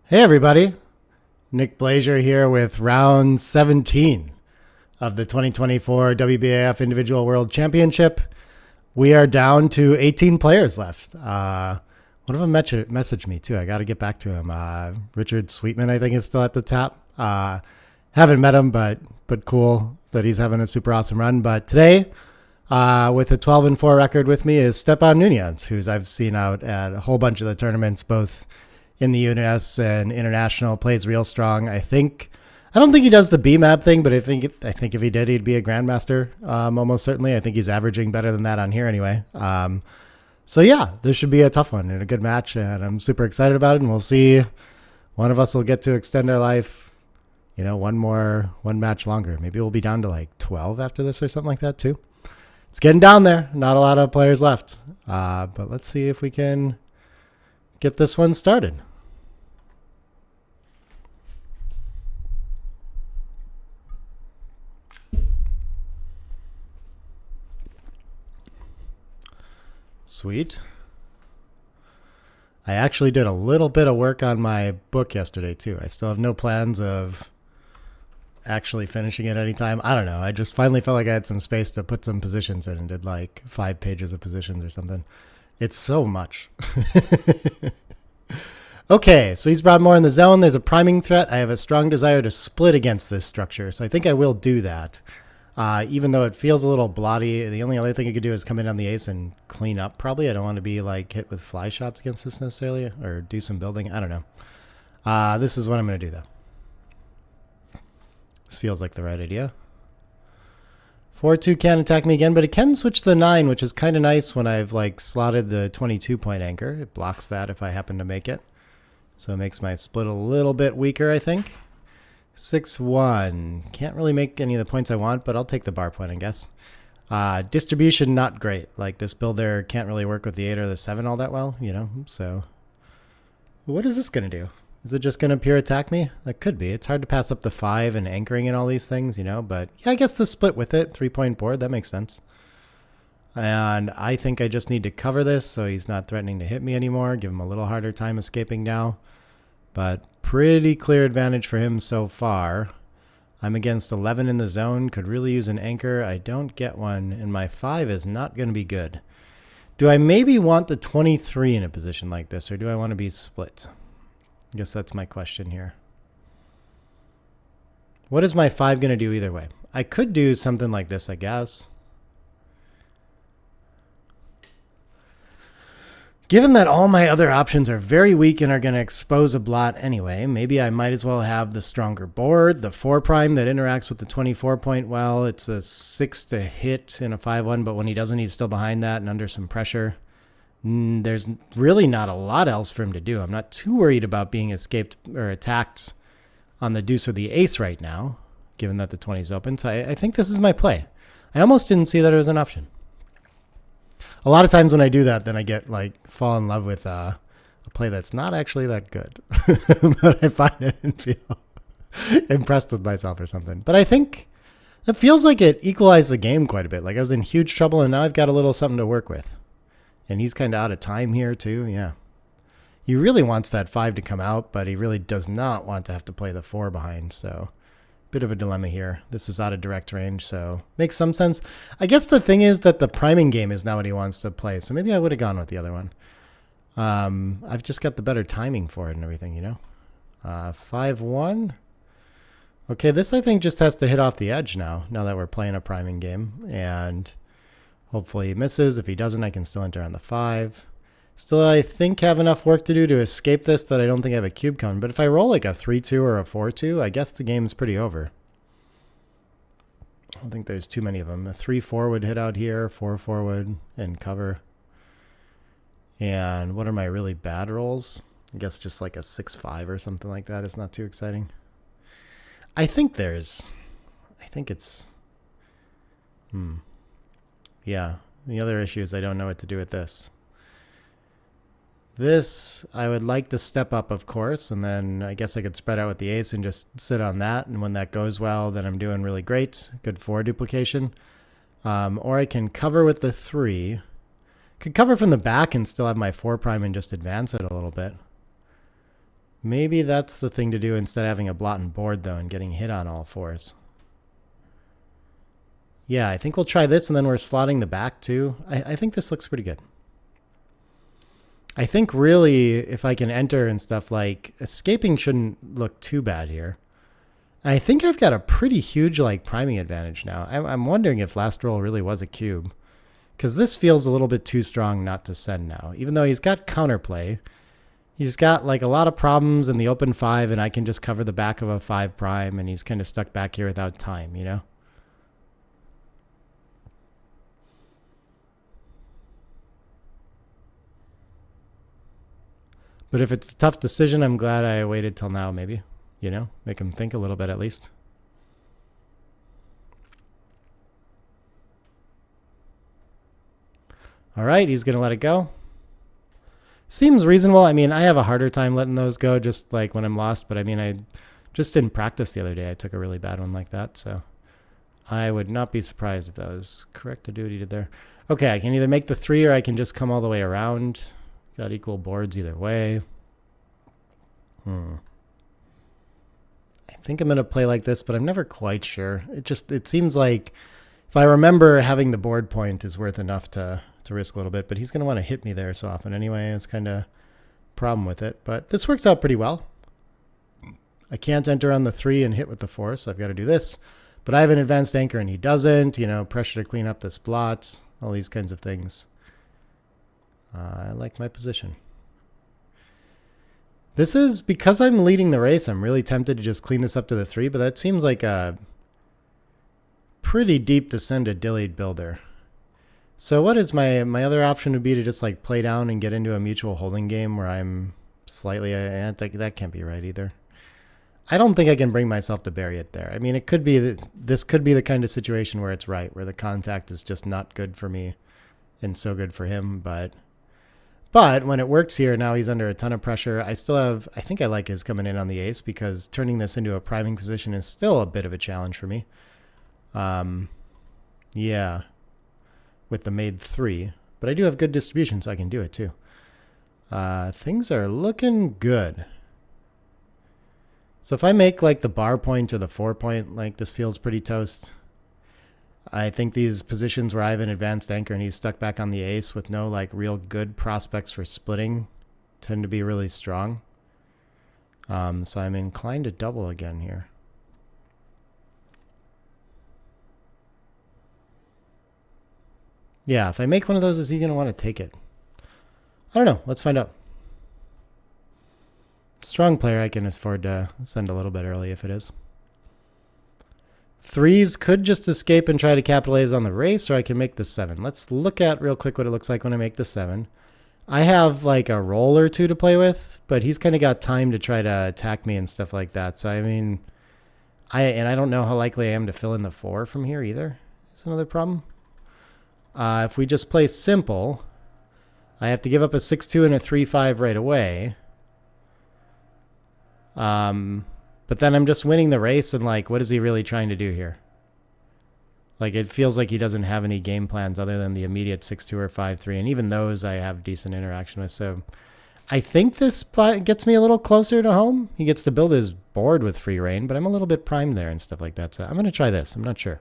Hey everybody, Nick Blazier here with round 17 of the 2024 WBIF Individual World Championship. We are down to 18 players left. One of them messaged me too. I got to get back to him. Richard Sweetman, I think, is still at the top. Haven't met him, but cool that he's having a super awesome run. But today, with a 12-4 record with me is Stepan Nuniyants, who's I've seen out at a whole bunch of the tournaments, both in the US and international, plays real strong. I don't think he does the B map thing, but I think if he did, he'd be a grandmaster, almost certainly. I think he's averaging better than that on here anyway. So yeah, this should be a tough one and a good match, and I'm super excited about it. And we'll see. One of us will get to extend our life, one match longer. Maybe we'll be down to like 12 after this or something like that too. It's getting down there. Not a lot of players left, but let's see if we can get this one started. Sweet. I actually did a little bit of work on my book yesterday too. I still have no plans of actually finishing it anytime. I don't know. I just finally felt like I had some space to put some positions in and did like 5 pages of positions or something. It's so much. Okay, so he's brought more in the zone. There's a priming threat. I have a strong desire to split against this structure, so I think I will do that. Even though it feels a little blotty, the only other thing I could do is come in on the ace and clean up, probably. I don't want to be like hit with fly shots against this necessarily, or do some building. I don't know. This is what I'm going to do, though. This feels like the right idea. 4-2 can't attack me again, but it can switch to the 9, which is kind of nice when I've like slotted the 22-point anchor. It blocks that if I happen to make it. So it makes my split a little bit weaker, I think. 6-1. Can't really make any of the points I want, but I'll take the bar point, I guess. Distribution, not great. Like, this builder can't really work with the 8 or the 7 all that well, So, what is this going to do? Is it just going to pure attack me? That could be. It's hard to pass up the 5 and anchoring and all these things, But, yeah, I guess the split with it. 3-point board, that makes sense. And I think I just need to cover this so he's not threatening to hit me anymore. Give him a little harder time escaping now. But pretty clear advantage for him so far. I'm against 11 in the zone. Could really use an anchor. I don't get one, and my 5 is not going to be good. Do I maybe want the 23 in a position like this, or do I want to be split? I guess that's my question here. What is my 5 going to do either way? I could do something like this, I guess. Given that all my other options are very weak and are going to expose a blot anyway, maybe I might as well have the stronger board, the 4' that interacts with the 24-point well. It's a 6 to hit in a 5-1, but when he doesn't, he's still behind that and under some pressure. There's really not a lot else for him to do. I'm not too worried about being escaped or attacked on the deuce or the ace right now, given that the 20 is open. So I think this is my play. I almost didn't see that it was an option. A lot of times when I do that, then I get fall in love with a play that's not actually that good. But I find it and feel impressed with myself or something. But I think it feels like it equalized the game quite a bit. Like I was in huge trouble and now I've got a little something to work with. And he's kind of out of time here too. Yeah. He really wants that 5 to come out, but he really does not want to have to play the 4 behind. So bit of a dilemma here. This is out of direct range, so makes some sense. I guess the thing is that the priming game is now what he wants to play, so maybe I would have gone with the other one. I've just got the better timing for it and everything, 5-1. Okay, this I think just has to hit off the edge now that we're playing a priming game, and hopefully he misses. If he doesn't, I can still enter on the 5. Still, I think have enough work to do to escape this that I don't think I have a cube coming. But if I roll like a 3-2 or a 4-2, I guess the game's pretty over. I don't think there's too many of them. A 3-4 would hit out here, 4-4 would, and cover. And what are my really bad rolls? I guess just like a 6-5 or something like that. It's not too exciting. I think it's... Yeah, the other issue is I don't know what to do with this. This, I would like to step up, of course, and then I guess I could spread out with the ace and just sit on that, and when that goes well, then I'm doing really great. Good 4 duplication. Or I can cover with the 3. Could cover from the back and still have my 4' and just advance it a little bit. Maybe that's the thing to do instead of having a blot and board, though, and getting hit on all fours. Yeah, I think we'll try this, and then we're slotting the back, too. I think this looks pretty good. I think, really, if I can enter and stuff, like, escaping shouldn't look too bad here. I think I've got a pretty huge, like, priming advantage now. I'm wondering if last roll really was a cube. Because this feels a little bit too strong not to send now. Even though he's got counterplay, he's got like a lot of problems in the open 5, and I can just cover the back of a 5 prime, and he's kind of stuck back here without time, you know? But if it's a tough decision, I'm glad I waited till now, maybe. You know? Make him think a little bit at least. All right, he's going to let it go. Seems reasonable. I mean, I have a harder time letting those go just like when I'm lost. But I mean, I just didn't practice the other day. I took a really bad one like that. So I would not be surprised if that was correct to do what he did there. Okay, I can either make the 3 or I can just come all the way around. Got equal boards either way. I think I'm going to play like this, but I'm never quite sure. It seems like if I remember having the board point is worth enough to risk a little bit, but he's going to want to hit me there so often anyway. It's kind of a problem with it, but this works out pretty well. I can't enter on the 3 and hit with the 4, so I've got to do this, but I have an advanced anchor and he doesn't, you know, pressure to clean up this blot, all these kinds of things. I like my position. This is, because I'm leading the race, I'm really tempted to just clean this up to the 3, but that seems like a pretty deep to send a dillied builder. So what is my other option would be to just like play down and get into a mutual holding game where I'm slightly, that can't be right either. I don't think I can bring myself to bury it there. I mean, it could be this could be the kind of situation where it's right, where the contact is just not good for me and so good for him. But when it works here, now he's under a ton of pressure. I think I like his coming in on the ace because turning this into a priming position is still a bit of a challenge for me. Yeah. With the made 3, but I do have good distribution, so I can do it too. Things are looking good. So if I make like the bar point or the 4 point, like this feels pretty toast. I think these positions where I have an advanced anchor and he's stuck back on the ace with no like real good prospects for splitting tend to be really strong. So I'm inclined to double again here. Yeah, if I make one of those, is he going to want to take it? I don't know. Let's find out. Strong player, I can afford to send a little bit early if it is. 3s could just escape and try to capitalize on the race, or I can make the 7. Let's look at real quick what it looks like when I make the 7. I have like a roll or 2 to play with, but he's kind of got time to try to attack me and stuff like that. So, I mean, I don't know how likely I am to fill in the 4 from here either. That's another problem. If we just play simple, I have to give up a 6-2 and a 3-5 right away. But then I'm just winning the race, and like, what is he really trying to do here? Like, it feels like he doesn't have any game plans other than the immediate 6-2 or 5-3, and even those I have decent interaction with. So I think this gets me a little closer to home. He gets to build his board with free reign, but I'm a little bit primed there and stuff like that. So I'm going to try this. I'm not sure.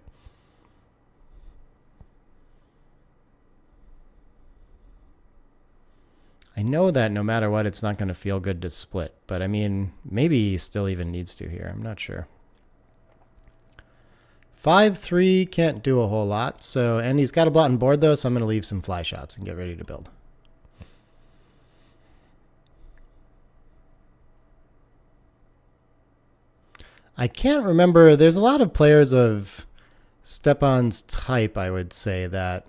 I know that no matter what, it's not going to feel good to split. But, I mean, maybe he still even needs to here. I'm not sure. 5-3 can't do a whole lot. So, and he's got a blot on board, though, so I'm going to leave some fly shots and get ready to build. I can't remember. There's a lot of players of Stepan's type, I would say, that...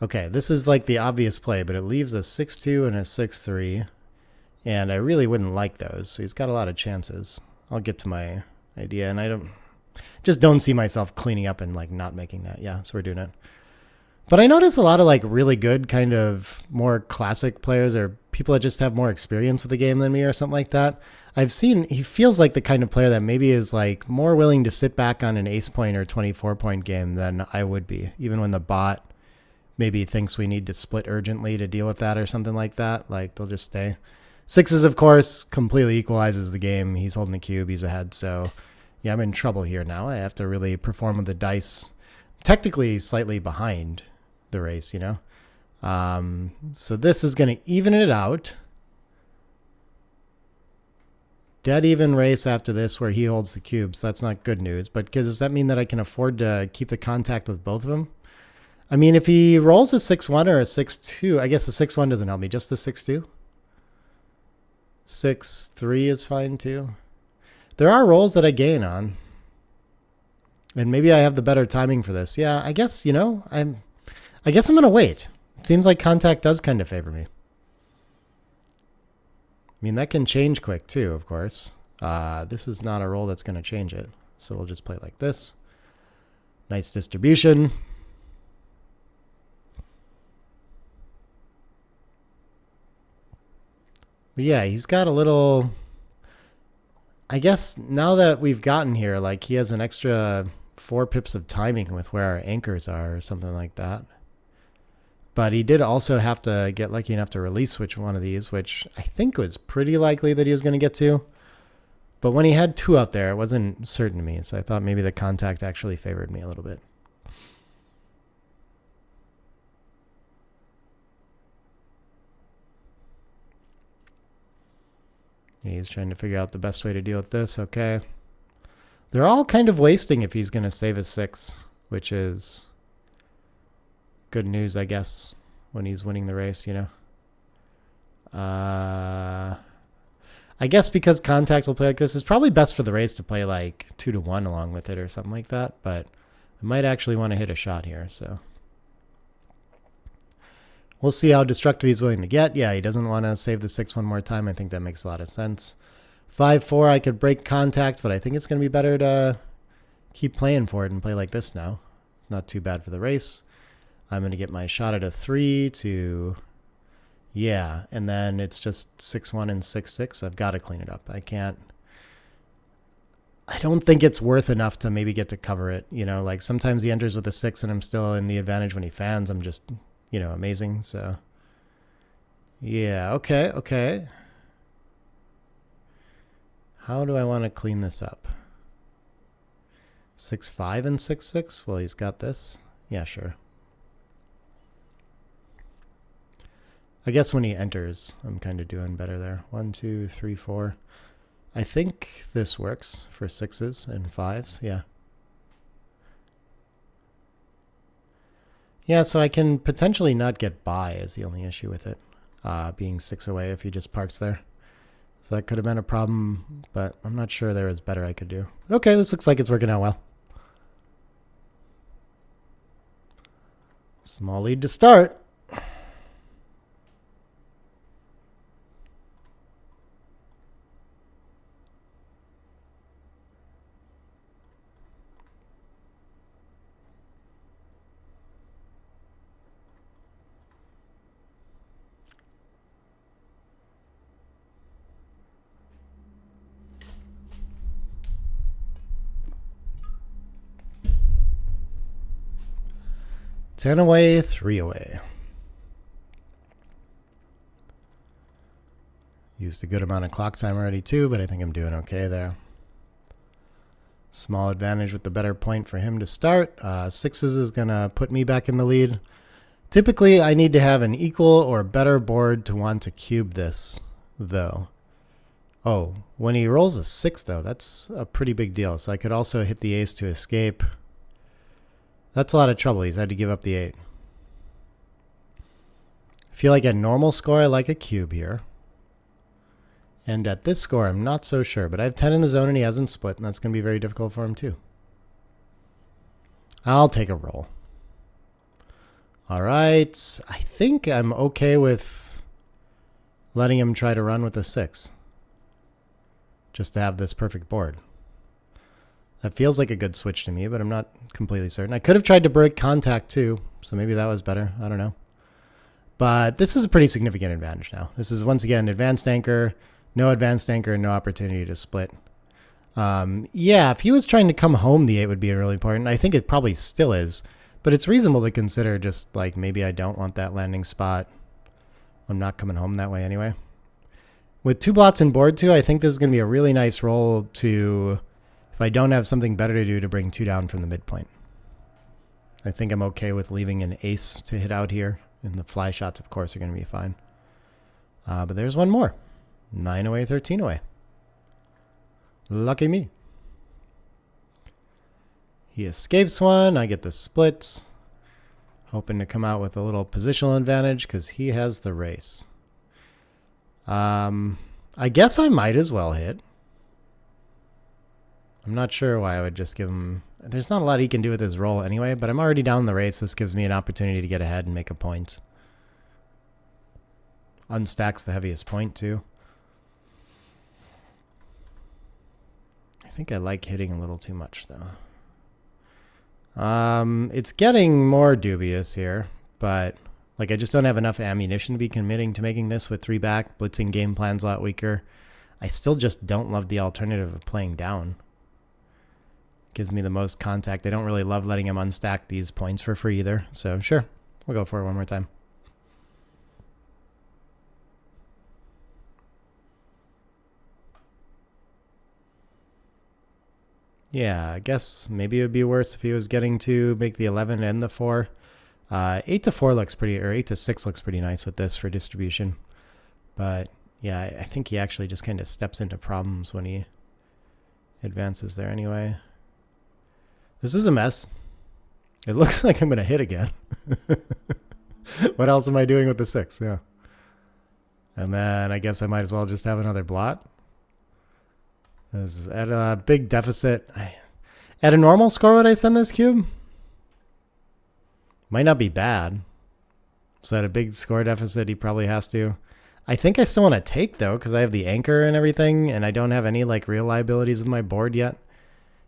Okay, this is like the obvious play, but it leaves a 6-2 and a 6-3, and I really wouldn't like those, so he's got a lot of chances. I'll get to my idea, and I don't see myself cleaning up and like not making that. Yeah, so we're doing it. But I notice a lot of like really good kind of more classic players or people that just have more experience with the game than me or something like that. I've seen he feels like the kind of player that maybe is like more willing to sit back on an ace point or 24 point game than I would be, even when the bot maybe thinks we need to split urgently to deal with that or something like that. Like they'll just stay. Sixes, of course, completely equalizes the game. He's holding the cube. He's ahead. So, yeah, I'm in trouble here now. I have to really perform with the dice. Technically, slightly behind the race, you know. So this is going to even it out. Dead even race after this where he holds the cube. So that's not good news. But does that mean that I can afford to keep the contact with both of them? I mean, if he rolls a 6-1 or a 6-2, I guess the 6-1 doesn't help me. Just the 6-2? 6-3 is fine too. There are rolls that I gain on. And maybe I have the better timing for this. Yeah, I guess, you know, I guess I'm going to wait. It seems like contact does kind of favor me. I mean, that can change quick too, of course. This is not a roll that's going to change it. So we'll just play it like this. Nice distribution. But yeah, he's got a little... I guess now that we've gotten here, like he has an extra 4 pips of timing with where our anchors are or something like that. But he did also have to get lucky enough to release switch one of these, which I think was pretty likely that he was going to get to. But when he had 2 out there, it wasn't certain to me. So I thought maybe the contact actually favored me a little bit. Yeah, he's trying to figure out the best way to deal with this. Okay. They're all kind of wasting if he's going to save his 6, which is good news, I guess, when he's winning the race, you know. I guess because contact will play like this, it's probably best for the race to play like 2-1 along with it or something like that. But I might actually want to hit a shot here, so. We'll see how destructive he's willing to get. Yeah, he doesn't want to save the 6 one more time. I think that makes a lot of sense. 5-4, I could break contact, but I think it's going to be better to keep playing for it and play like this now. It's not too bad for the race. I'm going to get my shot at a 3 to... Yeah, and then it's just 6-1 and 6-6. I've got to clean it up. I can't... I don't think it's worth enough to maybe get to cover it. You know, like sometimes he enters with a 6 and I'm still in the advantage when he fans. I'm just... you know, amazing. So, yeah, okay. How do I want to clean this up? 6-5 and 6-6? Well, he's got this. Yeah, sure. I guess when he enters, I'm kind of doing better there. 1, 2, 3, 4. I think this works for 6s and 5s. Yeah. Yeah, so I can potentially not get by is the only issue with it, being 6 away if he just parks there. So that could have been a problem, but I'm not sure there is better I could do. But okay, this looks like it's working out well. Small lead to start. Ten away, 3 away. Used a good amount of clock time already too, but I think I'm doing okay there. Small advantage with the better point for him to start. 6s is going to put me back in the lead. Typically, I need to have an equal or better board to want to cube this, though. Oh, when he rolls a 6, though, that's a pretty big deal. So I could also hit the ace to escape. That's a lot of trouble. He's had to give up the 8. I feel like at normal score, I like a cube here. And at this score, I'm not so sure. But I have 10 in the zone and he hasn't split. And that's going to be very difficult for him too. I'll take a roll. All right. I think I'm okay with letting him try to run with a 6. Just to have this perfect board. That feels like a good switch to me, but I'm not completely certain. I could have tried to break contact too, so maybe that was better. I don't know. But this is a pretty significant advantage now. This is, once again, advanced anchor, no advanced anchor, no opportunity to split. Yeah, if he was trying to come home, the 8 would be really important. I think it probably still is, but it's reasonable to consider just like maybe I don't want that landing spot. I'm not coming home that way anyway. With 2 blots in board 2, I think this is going to be a really nice roll to, if I don't have something better to do, to bring 2 down from the midpoint. I think I'm okay with leaving an ace to hit out here. And the fly shots, of course, are going to be fine. But there's one more. 9 away, 13 away. Lucky me. He escapes one. I get the splits. Hoping to come out with a little positional advantage because he has the race. I guess I might as well hit. I'm not sure why I would just give him... There's not a lot he can do with his roll anyway, but I'm already down the race. This gives me an opportunity to get ahead and make a point. Unstacks the heaviest point, too. I think I like hitting a little too much, though. It's getting more dubious here, but like I just don't have enough ammunition to be committing to making this with 3 back. Blitzing game plan's a lot weaker. I still just don't love the alternative of playing down. Gives me the most contact. I don't really love letting him unstack these points for free either. So sure, we'll go for it one more time. Yeah, I guess maybe it would be worse if he was getting to make the 11 and the 4. 8 to 4 looks pretty, or 8 to 6 looks pretty nice with this for distribution. But yeah, I think he actually just kind of steps into problems when he advances there anyway. This is a mess. It looks like I'm going to hit again. What else am I doing with the 6? Yeah. And then I guess I might as well just have another blot. This is at a big deficit. At a normal score, would I send this cube? Might not be bad. So at a big score deficit, he probably has to. I think I still want to take, though, because I have the anchor and everything, and I don't have any like real liabilities in my board yet.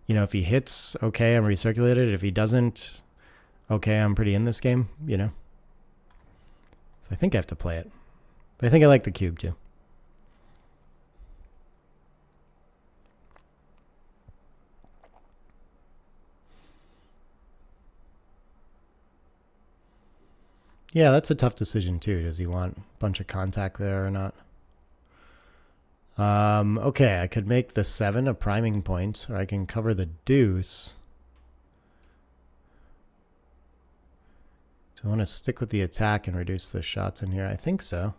You know, if he hits, okay, I'm recirculated. If he doesn't, okay, I'm pretty in this game, you know. So I think I have to play it. But I think I like the cube, too. Yeah, that's a tough decision too. Does he want a bunch of contact there or not? Okay, I could make the 7 a priming point, or I can cover the deuce. Do I want to stick with the attack and reduce the shots in here? I think so.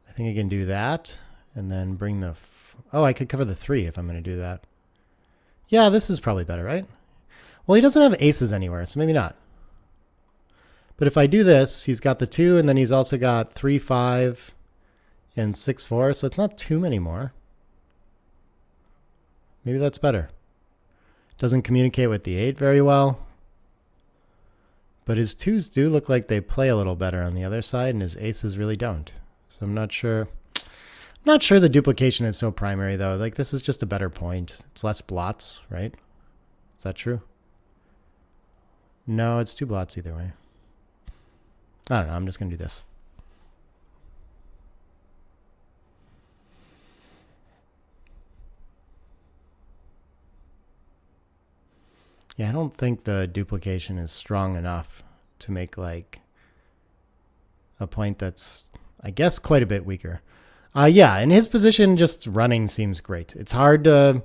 I think I can do that, and then bring the... Oh, I could cover the 3 if I'm going to do that. Yeah, this is probably better, right? Well, he doesn't have aces anywhere, so maybe not. But if I do this, he's got the 2, and then he's also got 3, 5, and 6, 4. So it's not too many more. Maybe that's better. Doesn't communicate with the 8 very well. But his 2s do look like they play a little better on the other side, and his aces really don't. So I'm not sure. I'm not sure the duplication is so primary, though. Like, this is just a better point. It's less blots, right? Is that true? No, it's 2 blots either way. I don't know. I'm just going to do this. Yeah, I don't think the duplication is strong enough to make like a point that's, I guess, quite a bit weaker. Yeah, in his position, just running seems great. It's hard to,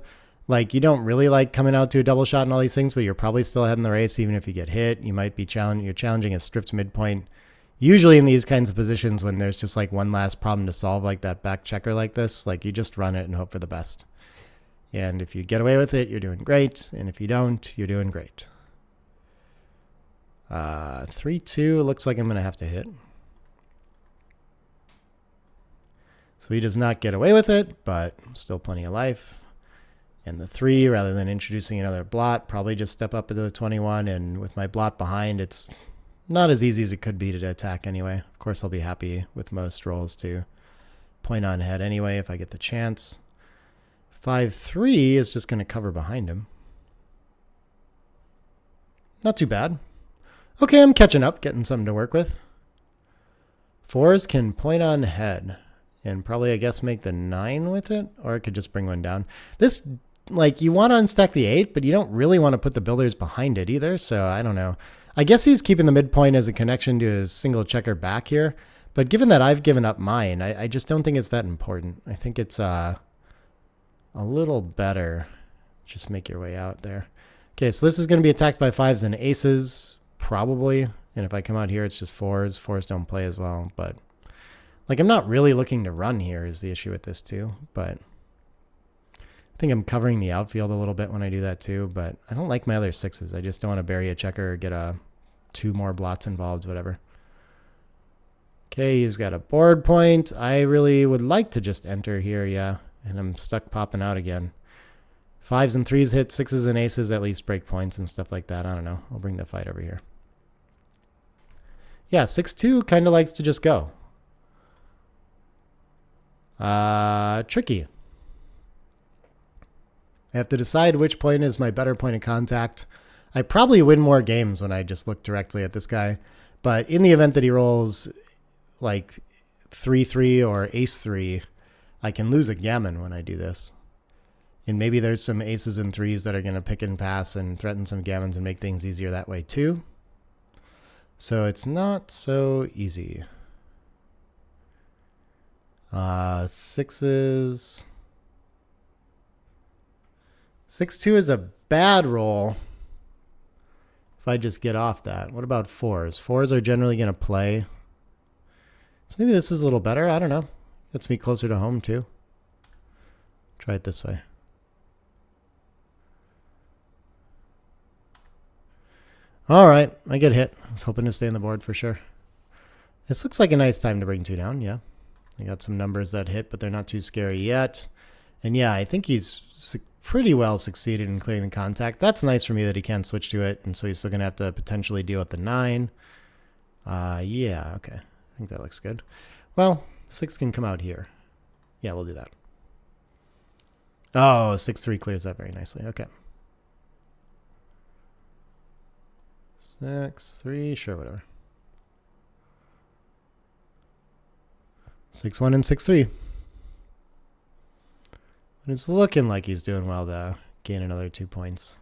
like, you don't really like coming out to a double shot and all these things, but you're probably still ahead in the race even if you get hit. You might be you're challenging a stripped midpoint. Usually in these kinds of positions when there's just like one last problem to solve, like that back checker like this, like you just run it and hope for the best. And if you get away with it, you're doing great. And if you don't, you're doing great. 3-2, looks like I'm going to have to hit. So he does not get away with it, but still plenty of life. And the 3, rather than introducing another blot, probably just step up into the 21. And with my blot behind, it's not as easy as it could be to attack anyway. Of course, I'll be happy with most rolls to point on head anyway if I get the chance. 5-3 is just going to cover behind him. Not too bad. Okay, I'm catching up, getting something to work with. 4s can point on head and probably, I guess, make the 9 with it, or I could just bring one down. This, like, you want to unstack the 8, but you don't really want to put the builders behind it either, so I don't know. I guess he's keeping the midpoint as a connection to his single checker back here, But given that I've given up mine, I just don't think it's that important. I think it's a little better. Just make your way out there. Okay, so this is going to be attacked by 5s and aces, probably. And if I come out here, it's just 4s. 4s don't play as well. But, like, I'm not really looking to run here is the issue with this, too. But I think I'm covering the outfield a little bit when I do that, too. But I don't like my other 6s. I just don't want to bury a checker or get 2 more blots involved, whatever. Okay, he's got a board point. I really would like to just enter here, yeah. And I'm stuck popping out again. 5s and 3s hit, 6s and aces at least break points and stuff like that. I don't know. I'll bring the fight over here. Yeah, 6-2 kind of likes to just go. Tricky. I have to decide which point is my better point of contact. I probably win more games when I just look directly at this guy. But in the event that he rolls like 3-3 or ace-3, I can lose a gammon when I do this. And maybe there's some aces and 3s that are going to pick and pass and threaten some gammons and make things easier that way too. So it's not so easy. 6s. 6-2 is a bad roll if I just get off that. What about 4s? 4s are generally going to play. So maybe this is a little better. I don't know. Gets me closer to home too. Try it this way. All right, I get hit. I was hoping to stay on the board for sure. This looks like a nice time to bring 2 down, yeah. I got some numbers that hit, but they're not too scary yet. And yeah, I think he's pretty well succeeded in clearing the contact. That's nice for me that he can't switch to it, and so he's still going to have to potentially deal with the 9. Yeah, okay. I think that looks good. Well, 6 can come out here. Yeah, we'll do that. Oh, 6-3 clears that very nicely. Okay. 6-3, sure, whatever. 6-1 and 6-3. But it's looking like he's doing well to gain another 2 points.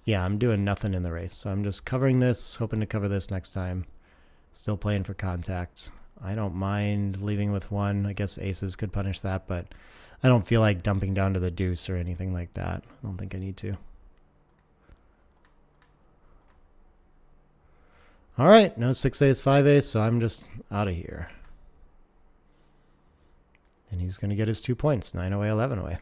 Yeah, I'm doing nothing in the race, so I'm just covering this, hoping to cover this next time. Still playing for contact. I don't mind leaving with 1. I guess aces could punish that, but I don't feel like dumping down to the deuce or anything like that. I don't think I need to. All right, no 6 ace, 5 ace, so I'm just out of here. And he's going to get his 2 points, 9 away, 11 away.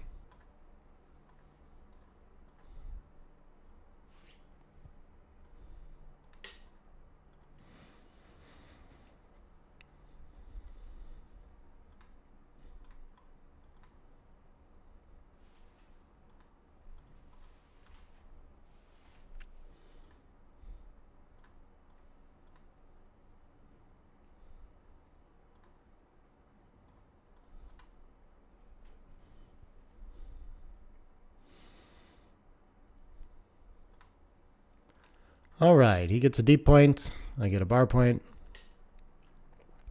All right, he gets a deep point. I get a bar point.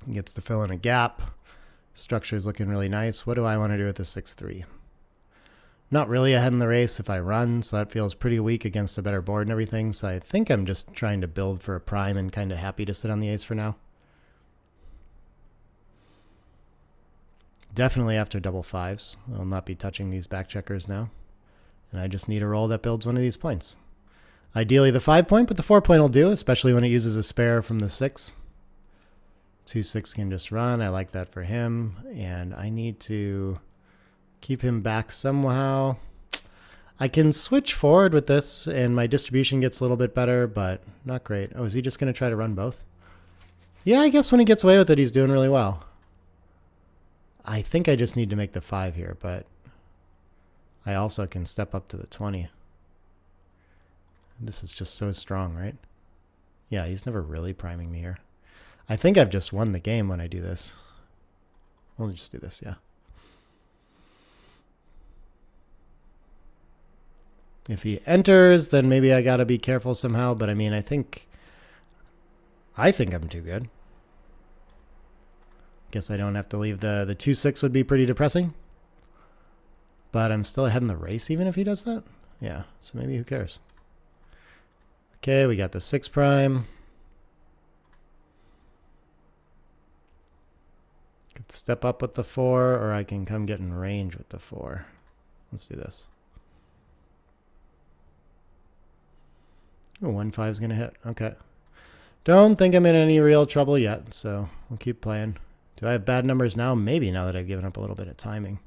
He gets to fill in a gap. Structure is looking really nice. What do I want to do with the 6-3? Not really ahead in the race if I run, so that feels pretty weak against a better board and everything. So I think I'm just trying to build for a prime and kind of happy to sit on the ace for now. Definitely after double 5s. I'll not be touching these back checkers now. And I just need a roll that builds one of these points. Ideally the 5 point, but the 4 point will do, especially when it uses a spare from the 6. 2-6 can just run. I like that for him. And I need to keep him back somehow. I can switch forward with this and my distribution gets a little bit better, but not great. Oh, is he just going to try to run both? Yeah, I guess when he gets away with it, he's doing really well. I think I just need to make the 5 here, but I also can step up to the 20. This is just so strong, right? Yeah, he's never really priming me here. I think I've just won the game when I do this. We'll just do this, yeah. If he enters, then maybe I gotta be careful somehow, but I mean, I think I'm too good. Guess I don't have to leave the 2-6 would be pretty depressing. But I'm still ahead in the race even if he does that? Yeah, so maybe who cares? Okay, we got the 6 prime. step up with the 4, or I can come get in range with the 4. Let's do this. Oh, 1-5 is going to hit. Okay. Don't think I'm in any real trouble yet, so we'll keep playing. Do I have bad numbers now? Maybe, now that I've given up a little bit of timing.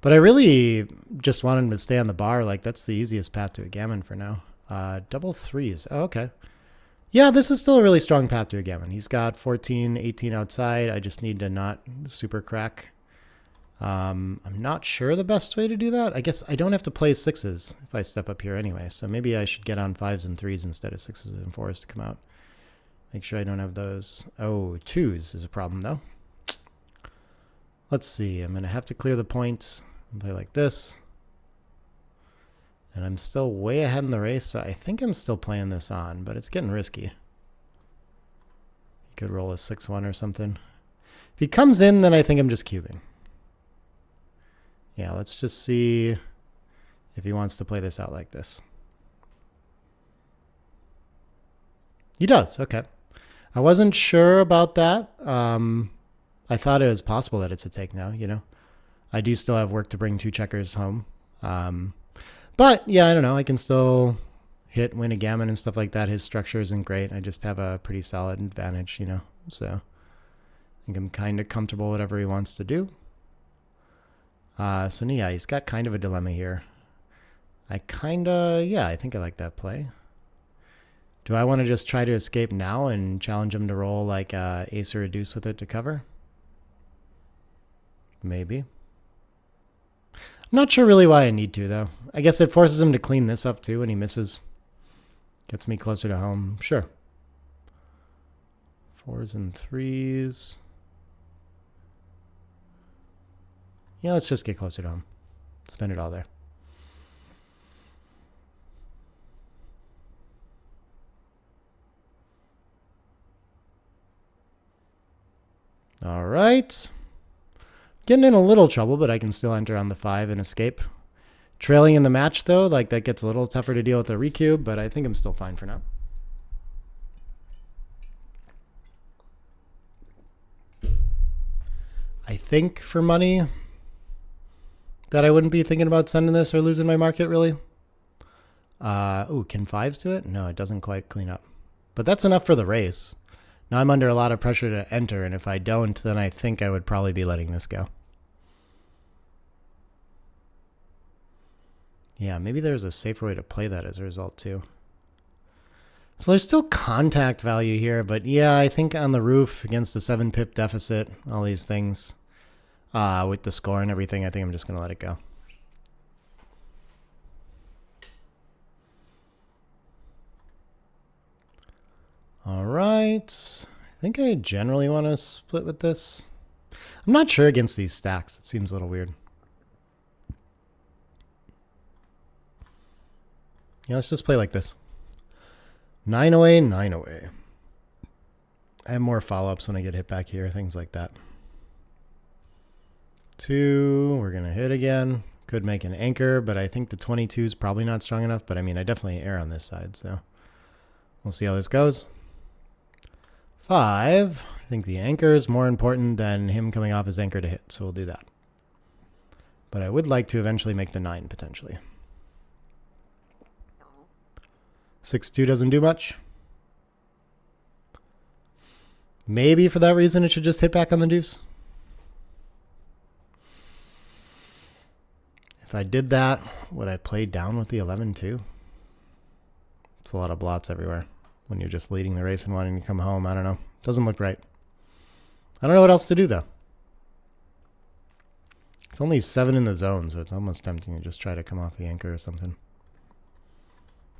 But I really just want him to stay on the bar. Like, that's the easiest path to a gammon for now. Double 3s. Oh, okay. Yeah, this is still a really strong path to a gammon. He's got 14, 18 outside. I just need to not super crack. I'm not sure the best way to do that. I guess I don't have to play 6s if I step up here anyway. So maybe I should get on 5s and 3s instead of 6s and 4s to come out. Make sure I don't have those. Oh, 2s is a problem though. Let's see. I'm going to have to clear the points and play like this. And I'm still way ahead in the race, so I think I'm still playing this on, but it's getting risky. He could roll a 6-1 or something. If he comes in, then I think I'm just cubing. Yeah, let's just see if he wants to play this out like this. He does, okay. I wasn't sure about that. I thought it was possible that it's a take now, you know. I do still have work to bring 2 checkers home. But, yeah, I don't know. I can still hit, win a gammon and stuff like that. His structure isn't great. I just have a pretty solid advantage, you know. So I think I'm kind of comfortable with whatever he wants to do. So, yeah, he's got kind of a dilemma here. I think I like that play. Do I want to just try to escape now and challenge him to roll like ace or a deuce with it to cover? Maybe. I'm not sure really why I need to, though. I guess it forces him to clean this up, too, when he misses. Gets me closer to home. Sure. 4s and 3s. Yeah, let's just get closer to home. Spend it all there. All right. Getting in a little trouble, but I can still enter on the 5 and escape. Trailing in the match, though, like that gets a little tougher to deal with the recube, but I think I'm still fine for now. I think for money that I wouldn't be thinking about sending this or losing my market, really. Ooh, can 5s do it? No, it doesn't quite clean up. But that's enough for the race. Now I'm under a lot of pressure to enter, and if I don't, then I think I would probably be letting this go. Yeah, maybe there's a safer way to play that as a result, too. So there's still contact value here, but yeah, I think on the roof against the 7-pip deficit, all these things, with the score and everything, I think I'm just going to let it go. All right. I think I generally want to split with this. I'm not sure against these stacks. It seems a little weird. Yeah, let's just play like this. 9 away, 9 away. I have more follow-ups when I get hit back here, things like that. 2, we're going to hit again. Could make an anchor, but I think the 22 is probably not strong enough. But I mean, I definitely err on this side, so we'll see how this goes. 5. I think the anchor is more important than him coming off his anchor to hit, so we'll do that. But I would like to eventually make the 9 potentially. 6-2 doesn't do much. Maybe for that reason it should just hit back on the deuce. If I did that, would I play down with the 11 too? It's a lot of blots everywhere when you're just leading the race and wanting to come home. I don't know. Doesn't look right. I don't know what else to do though. It's only 7 in the zone, so it's almost tempting to just try to come off the anchor or something.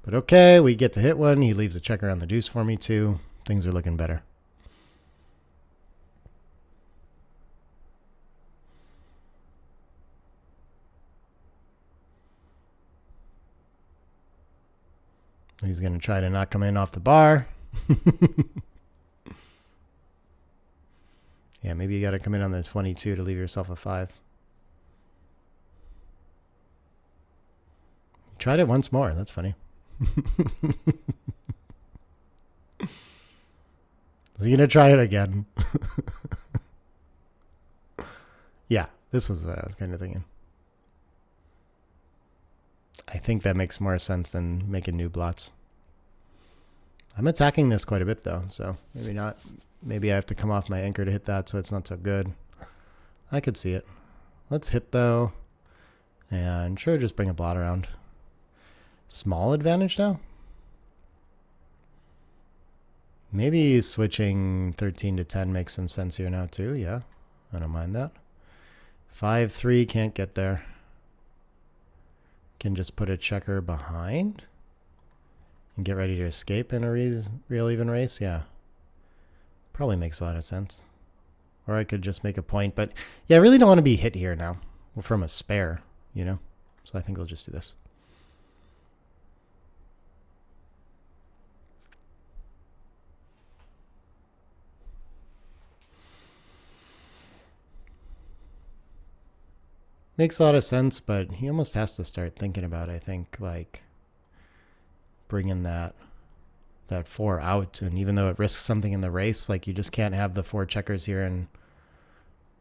But okay, we get to hit one. He leaves a checker on the deuce for me too. Things are looking better. He's going to try to not come in off the bar. Yeah, maybe you got to come in on the 22 to leave yourself a 5. Tried it once more. That's funny. Is he going to try it again? Yeah, this was what I was kind of thinking. I think that makes more sense than making new blots. I'm attacking this quite a bit though, so maybe not. Maybe I have to come off my anchor to hit that, so it's not so good. I could see it. Let's hit though, and sure, just bring a blot around. Small advantage now? Maybe switching 13 to 10 makes some sense here now too. Yeah, I don't mind that. 5-3 can't get there. Can just put a checker behind and get ready to escape in a real even race. Yeah, probably makes a lot of sense. Or I could just make a point, but yeah, I really don't want to be hit here now from a spare, you know? So I think we'll just do this. Makes a lot of sense, but he almost has to start thinking about, I think, like bringing that 4 out. And even though it risks something in the race, like you just can't have the 4 checkers here and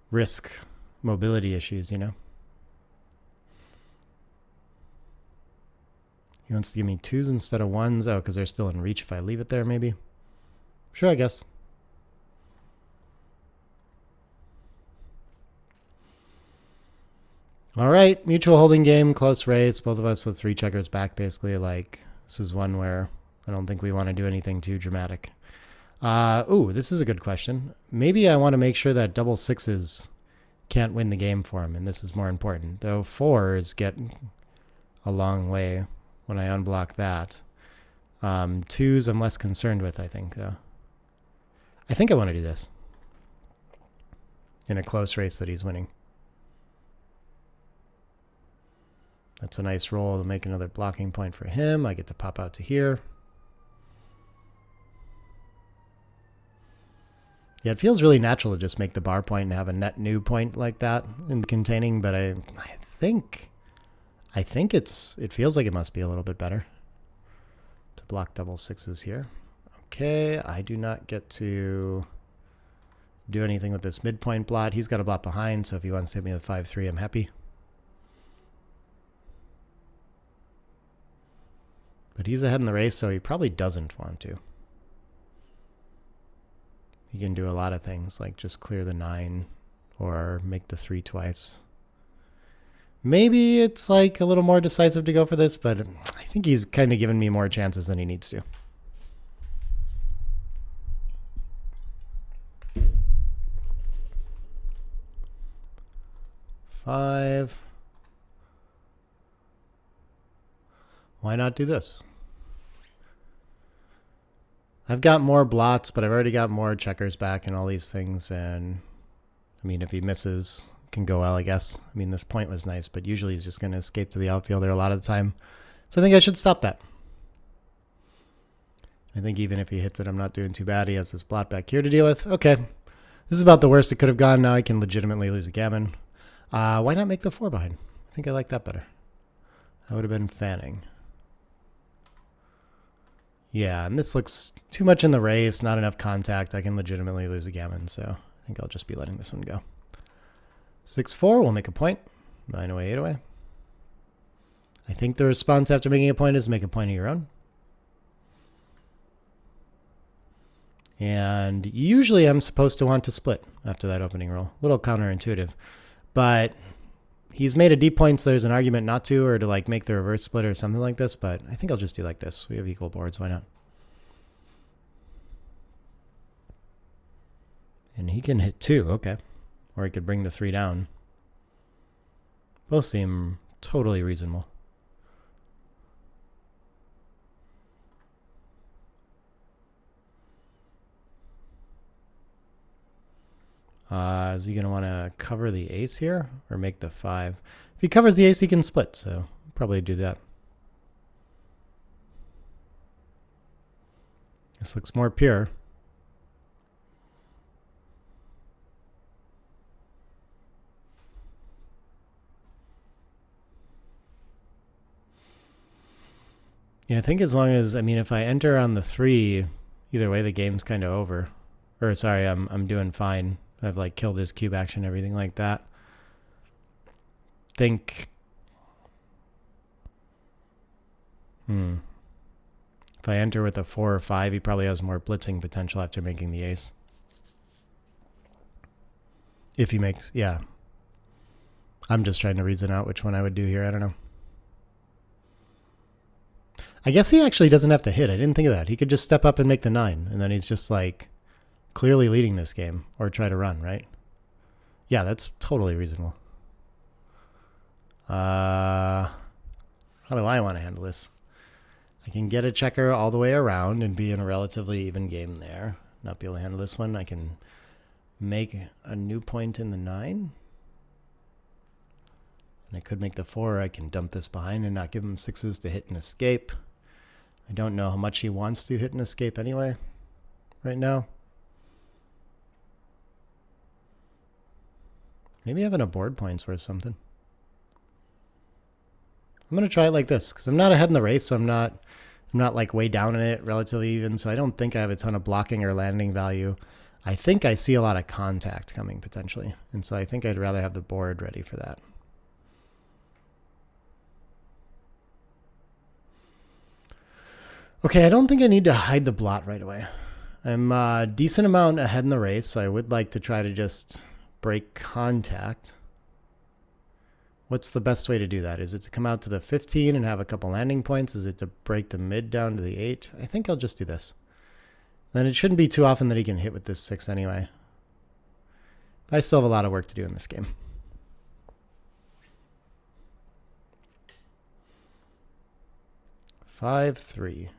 risk mobility issues, you know? He wants to give me 2s instead of 1s. Oh, because they're still in reach if I leave it there, maybe. Sure, I guess. All right, mutual holding game, close race. Both of us with 3 checkers back, basically. Like, this is one where I don't think we want to do anything too dramatic. Ooh, this is a good question. Maybe I want to make sure that double 6s can't win the game for him, and this is more important. Though 4s get a long way when I unblock that. 2s I'm less concerned with, I think, though. I think I want to do this in a close race that he's winning. That's a nice roll to make another blocking point for him. I get to pop out to here. Yeah, it feels really natural to just make the bar point and have a net new point like that in containing, but I think it feels like it must be a little bit better to block double 6s here. Okay, I do not get to do anything with this midpoint blot. He's got a blot behind, so if he wants to hit me with 5-3, I'm happy. But he's ahead in the race, so he probably doesn't want to. He can do a lot of things, like just clear the 9 or make the 3 twice. Maybe it's like a little more decisive to go for this, but I think he's kind of given me more chances than he needs to. Five. Why not do this? I've got more blots, but I've already got more checkers back and all these things. And I mean, if he misses, can go well, I guess. I mean, this point was nice, but usually he's just going to escape to the outfielder a lot of the time. So I think I should stop that. I think even if he hits it, I'm not doing too bad. He has this blot back here to deal with. Okay. This is about the worst it could have gone. Now I can legitimately lose a gammon. Why not make the 4 behind? I think I like that better. That would have been fanning. Yeah, and this looks too much in the race, not enough contact. I can legitimately lose a gammon, so I think I'll just be letting this one go. 6-4, we'll make a point. 9 away, 8 away. I think the response after making a point is make a point of your own. And usually I'm supposed to want to split after that opening roll. A little counterintuitive. But he's made a deep point, so there's an argument not to, or to like make the reverse split or something like this, but I think I'll just do like this. We have equal boards, why not? And he can hit 2, okay. Or he could bring the 3 down. Both seem totally reasonable. Is he going to want to cover the ace here or make the 5? If he covers the ace, he can split, so probably do that. This looks more pure. Yeah, I think as long as, I mean, if I enter on the 3, either way, the game's kind of over. Or sorry, I'm doing fine. I've like killed his cube action, everything like that. think... If I enter with a 4 or 5, he probably has more blitzing potential after making the ace. If he makes... Yeah. I'm just trying to reason out which one I would do here. I don't know. I guess he actually doesn't have to hit. I didn't think of that. He could just step up and make the 9, and then he's just like clearly leading this game, or try to run, right? Yeah, that's totally reasonable. How do I want to handle this? I can get a checker all the way around and be in a relatively even game there. Not be able to handle this one. I can make a new point in the 9. And I could make the 4. I can dump this behind and not give him 6s to hit and escape. I don't know how much he wants to hit and escape anyway right now. Maybe having a board point's worth something. I'm going to try it like this because I'm not ahead in the race, so I'm not like way down in it, relatively even, so I don't think I have a ton of blocking or landing value. I think I see a lot of contact coming potentially, and so I think I'd rather have the board ready for that. Okay, I don't think I need to hide the blot right away. I'm a decent amount ahead in the race, so I would like to try to just break contact. What's the best way to do that? Is it to come out to the 15 and have a couple landing points? Is it to break the mid down to the 8? I think I'll just do this. Then it shouldn't be too often that he can hit with this 6 anyway. I still have a lot of work to do in this game. Five, 3.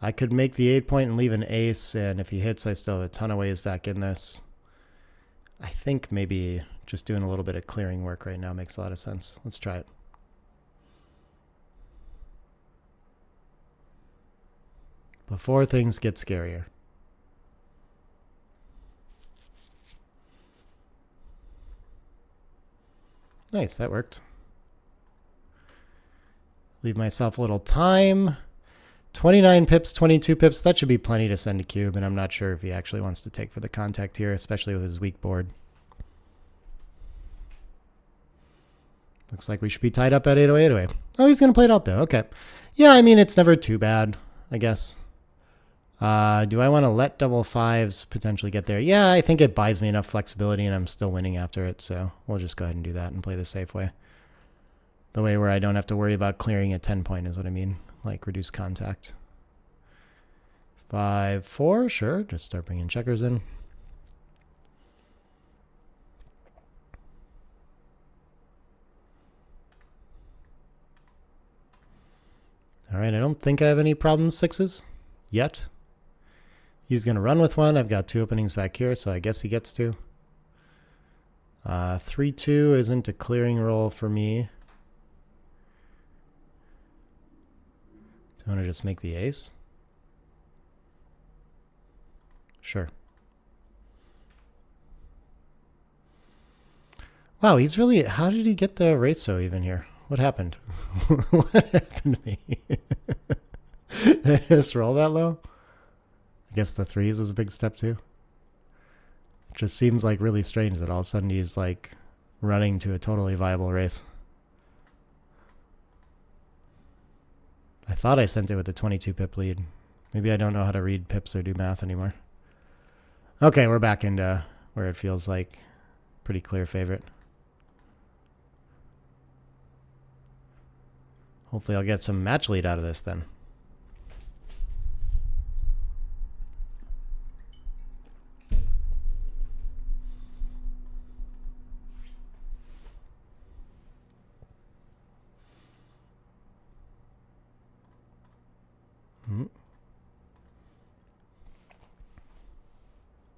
I could make the 8 point and leave an ace, and if he hits, I still have a ton of ways back in this. I think maybe just doing a little bit of clearing work right now makes a lot of sense. Let's try it. Before things get scarier. Nice, that worked. Leave myself a little time. 29 pips, 22 pips. That should be plenty to send a cube, and I'm not sure if he actually wants to take for the contact here, especially with his weak board. Looks like we should be tied up at 808 away. Oh, he's going to play it out though. Okay. Yeah, I mean, it's never too bad, I guess. Do I want to let double 5s potentially get there? Yeah, I think it buys me enough flexibility, and I'm still winning after it, so we'll just go ahead and do that and play the safe way. The way where I don't have to worry about clearing a 10 point is what I mean. Like reduce contact. 5, 4, sure. Just start bringing checkers in. All right, I don't think I have any problems 6s yet. He's going to run with one. I've got 2 openings back here, so I guess he gets to. 3-2 isn't a clearing roll for me. Do you want to just make the ace? Sure. Wow, he's really... How did he get the race so even here? What happened? What happened to me? Did I just roll that low? I guess the 3s was a big step too. It just seems like really strange that all of a sudden he's like running to a totally viable race. I thought I sent it with a 22 pip lead. Maybe I don't know how to read pips or do math anymore. Okay, we're back into where it feels like pretty clear favorite. Hopefully I'll get some match lead out of this then.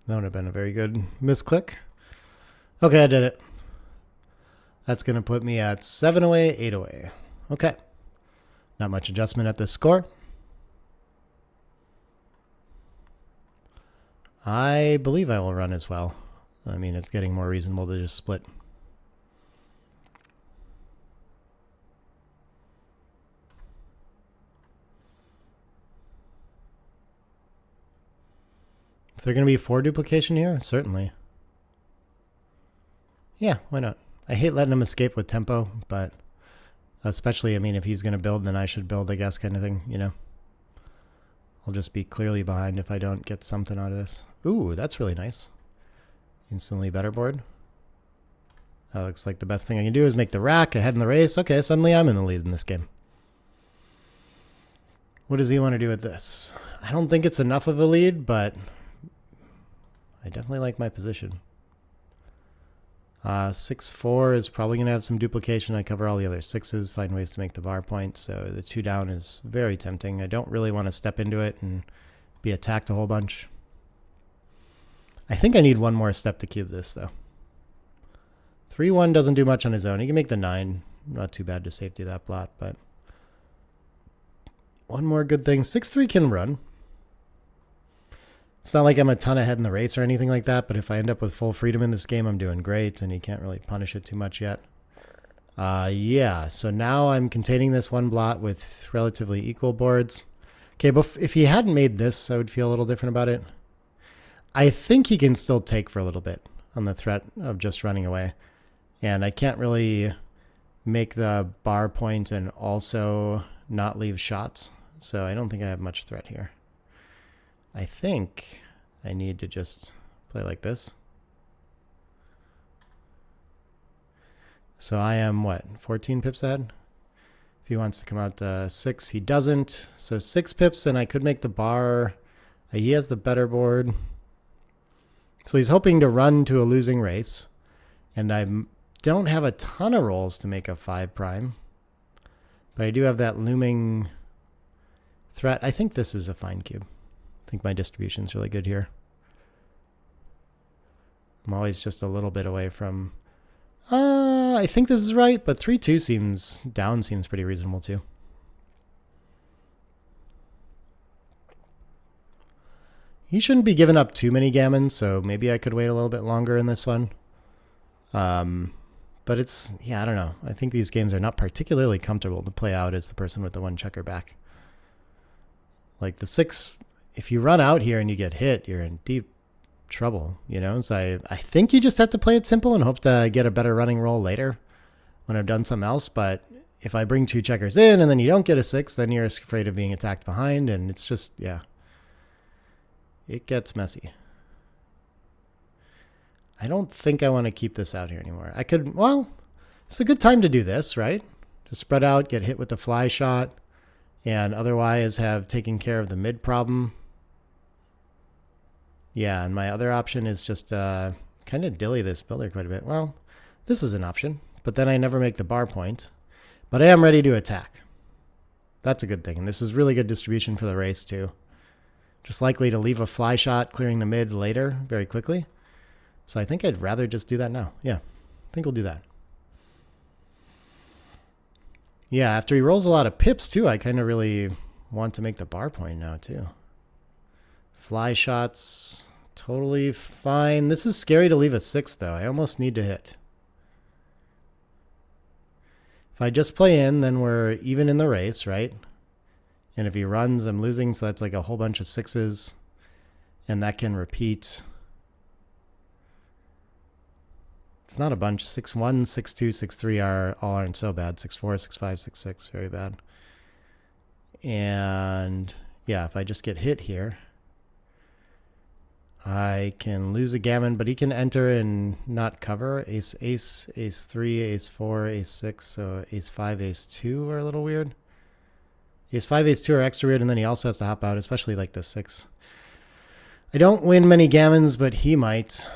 That would have been a very good misclick. Okay, I did it. That's going to put me at 7 away, 8 away. Okay. Not much adjustment at this score. I believe I will run as well. I mean, it's getting more reasonable to just split. Is there going to be 4 duplication here? Certainly. Yeah, why not? I hate letting him escape with tempo, but especially, I mean, if he's going to build, then I should build, I guess, kind of thing, you know? I'll just be clearly behind if I don't get something out of this. Ooh, that's really nice. Instantly better board. That looks like the best thing I can do is make the rack ahead in the race. Okay, suddenly I'm in the lead in this game. What does he want to do with this? I don't think it's enough of a lead, but I definitely like my position. 6-4 is probably going to have some duplication. I cover all the other sixes, find ways to make the bar point. So the 2 down is very tempting. I don't really want to step into it and be attacked a whole bunch. I think I need one more step to cube this, though. 3-1 doesn't do much on his own. He can make the 9. Not too bad to safety that blot, but one more good thing. 6-3 can run. It's not like I'm a ton ahead in the race or anything like that, but if I end up with full freedom in this game, I'm doing great, and he can't really punish it too much yet. Yeah, so now I'm containing this one blot with relatively equal boards. Okay, but if he hadn't made this, I would feel a little different about it. I think he can still take for a little bit on the threat of just running away. And I can't really make the bar point and also not leave shots, so I don't think I have much threat here. I think I need to just play like this. So I am, what, 14 pips ahead? If he wants to come out to 6, he doesn't. So 6 pips, and I could make the bar. He has the better board. So he's hoping to run to a losing race. And I don't have a ton of rolls to make a 5 prime. But I do have that looming threat. I think this is a fine cube. I think my distribution is really good here. I'm always just a little bit away from... I think this is right, but 3-2 seems... down seems pretty reasonable too. He shouldn't be giving up too many gammons, so maybe I could wait a little bit longer in this one. But it's... yeah, I don't know. I think these games are not particularly comfortable to play out as the person with the 1 checker back. Like the 6... if you run out here and you get hit, you're in deep trouble, you know? So I think you just have to play it simple and hope to get a better running roll later when I've done something else. But if I bring 2 checkers in and then you don't get a 6, then you're afraid of being attacked behind, and it's just, yeah. It gets messy. I don't think I want to keep this out here anymore. I could, well, it's a good time to do this, right? To spread out, get hit with the fly shot, and otherwise have taken care of the mid problem. Yeah, and my other option is just kind of dilly this builder quite a bit. Well, this is an option, but then I never make the bar point. But I am ready to attack. That's a good thing, and this is really good distribution for the race too. Just likely to leave a fly shot clearing the mid later very quickly. So I think I'd rather just do that now. Yeah, I think we'll do that. Yeah, after he rolls a lot of pips too, I kind of really want to make the bar point now too. Fly shots, totally fine. This is scary to leave a 6 though. I almost need to hit. If I just play in, then we're even in the race, right? And if he runs, I'm losing, so that's like a whole bunch of 6s. And that can repeat. It's not a bunch. 6-1, 6-2, 6-3 all aren't so bad. 6-4, 6-5, 6-6, very bad. And yeah, if I just get hit here, I can lose a gammon, but he can enter and not cover. Ace, ace, ace 3, ace 4, ace 6. So ace 5, ace 2 are a little weird. Ace 5, ace 2 are extra weird, and then he also has to hop out, especially like the 6. I don't win many gammons, but he might.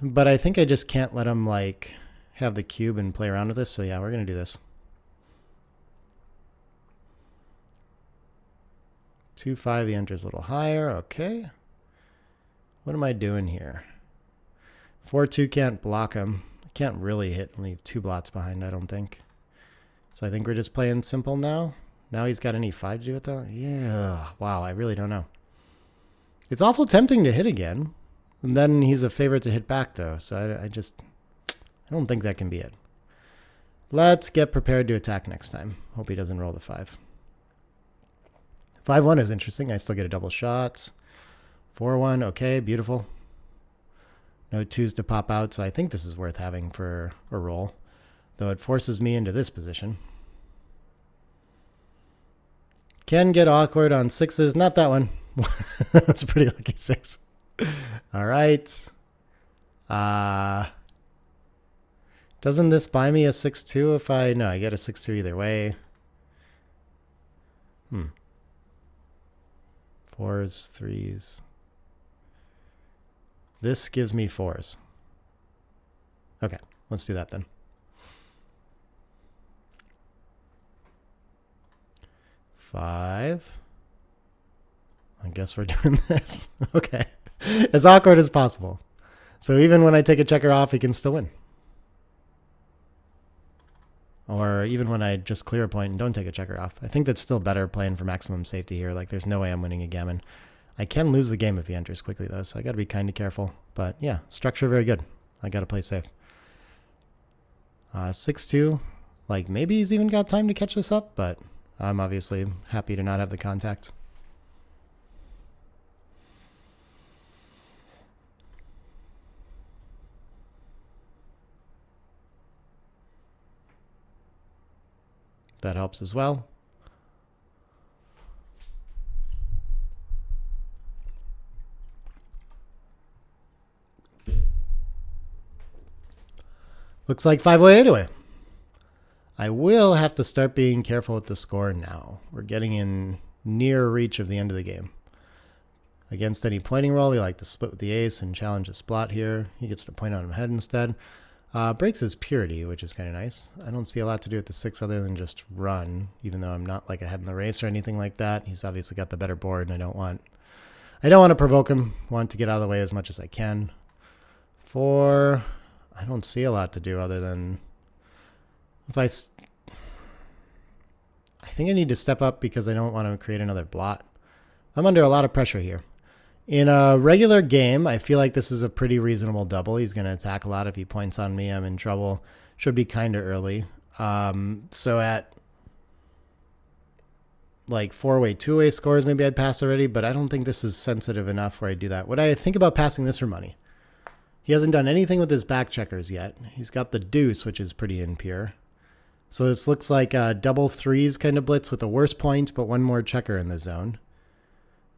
But I think I just can't let him like have the cube and play around with this. So yeah, we're going to do this. 2-5, he enters a little higher. Okay. What am I doing here? 4-2 can't block him. I can't really hit and leave 2 blots behind, I don't think. So I think we're just playing simple now. Now he's got an E5 to do it though? Yeah. Wow, I really don't know. It's awful tempting to hit again. And then he's a favorite to hit back though. So I don't think that can be it. Let's get prepared to attack next time. Hope he doesn't roll the 5. 5-1 is interesting. I still get a double shot. 4-1, okay, beautiful. No 2s to pop out, so I think this is worth having for a roll. though it forces me into this position. Can get awkward on sixes. Not that one. That's a pretty lucky six. All right. Doesn't this buy me a 6-2 if I... No, I get a 6-2 either way. Fours, threes. This gives me fours. Okay, let's do that then. Five. I guess we're doing this. Okay. As awkward as possible. So even when I take a checker off, he can still win. Or even when I just clear a point and don't take a checker off. I think that's still better playing for maximum safety here. Like, there's no way I'm winning a gammon. I can lose the game if he enters quickly, though, so I got to be kind of careful. But, yeah, structure very good. I got to play safe. 6-2. Like, maybe he's even got time to catch this up, but I'm obviously happy to not have the contact. That helps as well. Looks like 5-way 8-away. I will have to start being careful with the score now. We're getting in near reach of the end of the game. Against any pointing roll, we like to split with the ace and challenge a splot here. He gets to point on him head instead. Breaks his purity, which is kind of nice. I don't see a lot to do with the 6 other than just run, even though I'm not like ahead in the race or anything like that. He's obviously got the better board, and I don't want to provoke him. Want to get out of the way as much as I can. 4, I don't see a lot to do other than if I think I need to step up because I don't want to create another blot. I'm under a lot of pressure here. In a regular game, I feel like this is a pretty reasonable double. He's going to attack a lot. If he points on me, I'm in trouble. Should be kind of early. So at like 4-way, 2-way scores, maybe I'd pass already, but I don't think this is sensitive enough where I do that. Would I think about passing this for money? He hasn't done anything with his back checkers yet. He's got the deuce, which is pretty impure. So this looks like a double threes kind of blitz with a worse point, but one more checker in the zone.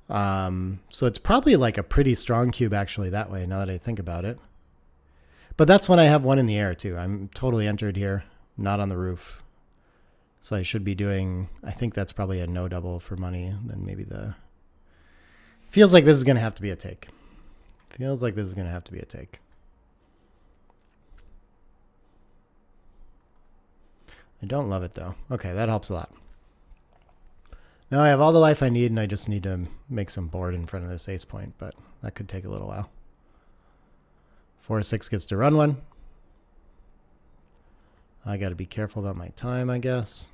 So it's probably like a pretty strong cube actually that way, now that I think about it. But that's when I have one in the air too. I'm totally entered here, not on the roof. So I should be doing, I think that's probably a no double for money. Then maybe feels like this is going to have to be a take. Feels like this is going to have to be a take. I don't love it though. Okay, that helps a lot. Now I have all the life I need, and I just need to make some board in front of this ace point, but that could take a little while. 4-6 gets to run one. I got to be careful about my time, I guess.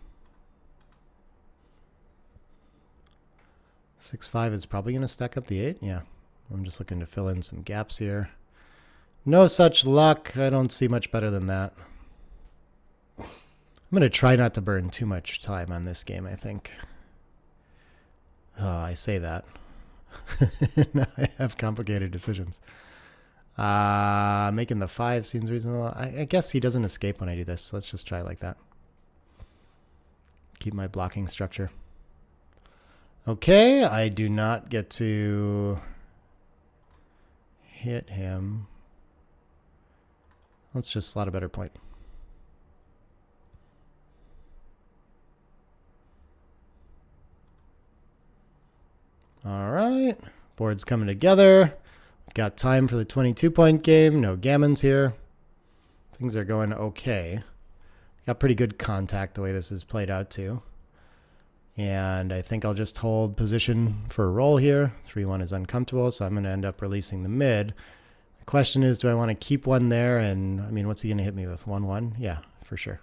6-5 is probably going to stack up the 8. Yeah, I'm just looking to fill in some gaps here. No such luck. I don't see much better than that. I'm going to try not to burn too much time on this game, I think. Oh, I say that. Now I have complicated decisions. Making the 5 seems reasonable. I guess he doesn't escape when I do this, so let's just try it like that. Keep my blocking structure. Okay, I do not get to hit him. Let's just slot a better point. All right, board's coming together. We've got time for the 22-point game. No gammons here. Things are going okay. Got pretty good contact the way this is played out too. And I think I'll just hold position for a roll here. 3-1 is uncomfortable, so I'm going to end up releasing the mid. The question is, do I want to keep one there? And, I mean, what's he going to hit me with? 1-1? Yeah, for sure.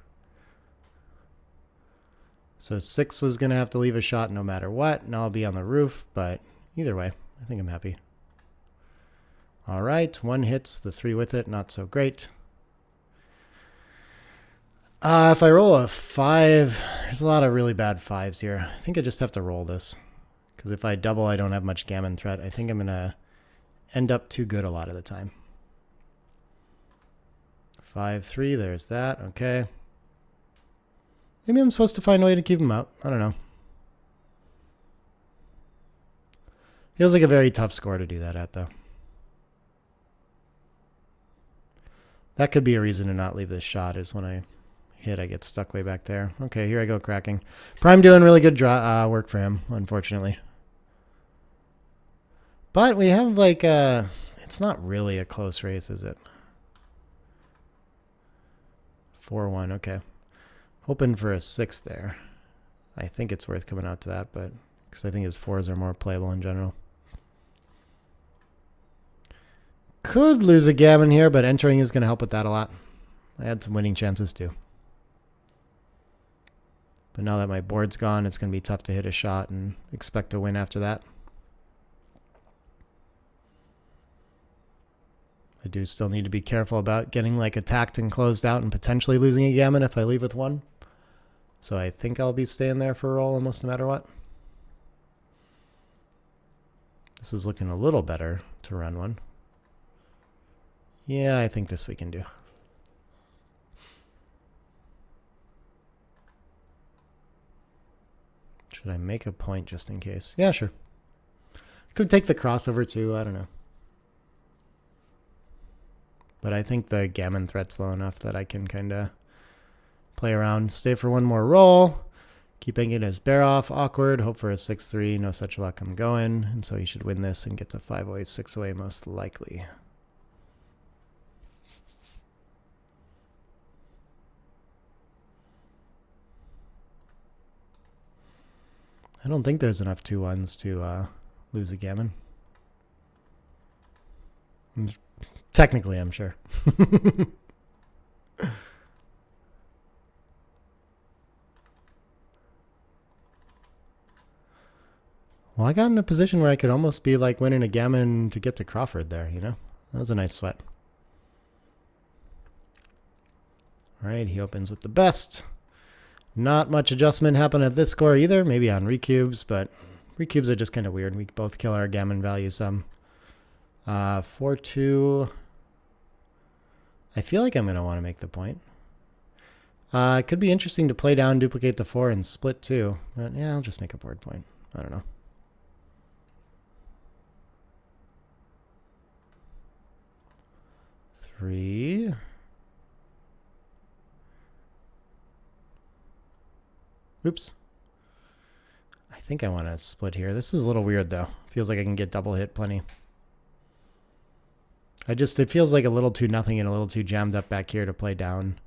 So 6 was going to have to leave a shot no matter what. Now I'll be on the roof, but either way, I think I'm happy. All right, 1 hits, the 3 with it, not so great. If I roll a 5, there's a lot of really bad 5s here. I think I just have to roll this. Because if I double, I don't have much gammon threat. I think I'm going to end up too good a lot of the time. 5-3, there's that. Okay. Maybe I'm supposed to find a way to keep him out. I don't know. Feels like a very tough score to do that at, though. That could be a reason to not leave this shot, is when I hit, I get stuck way back there. Okay, here I go cracking. Prime doing really good work for him, unfortunately. But we have like it's not really a close race, is it? 4-1, okay. Hoping for a 6 there. I think it's worth coming out to that, but because I think his 4s are more playable in general. Could lose a gammon here, but entering is going to help with that a lot. I had some winning chances too. But now that my board's gone, it's going to be tough to hit a shot and expect to win after that. I do still need to be careful about getting like attacked and closed out and potentially losing a gammon if I leave with 1. So I think I'll be staying there for a roll almost no matter what. This is looking a little better to run 1. Yeah, I think this we can do. Should I make a point just in case? Yeah, sure. Could take the crossover too, I don't know. But I think the gammon threat's low enough that I can kind of play around. Stay for 1 more roll. Keep banking his bear off. Awkward. Hope for a 6-3. No such luck. I'm going. And so he should win this and get to 5 away, 6 away most likely. I don't think there's enough 2-1s to lose a gammon. Technically, I'm sure. Well, I got in a position where I could almost be like winning a gammon to get to Crawford there, you know? That was a nice sweat. All right, he opens with the best. Not much adjustment happened at this score either. Maybe on recubes, but recubes are just kind of weird. We both kill our gammon value some. 4-2. I feel like I'm going to want to make the point. It could be interesting to play down, duplicate the 4, and split 2. But yeah, I'll just make a board point. I don't know. Three. Oops. I think I want to split here. This is a little weird though. Feels like I can get double hit plenty. It feels like a little too nothing and a little too jammed up back here to play down.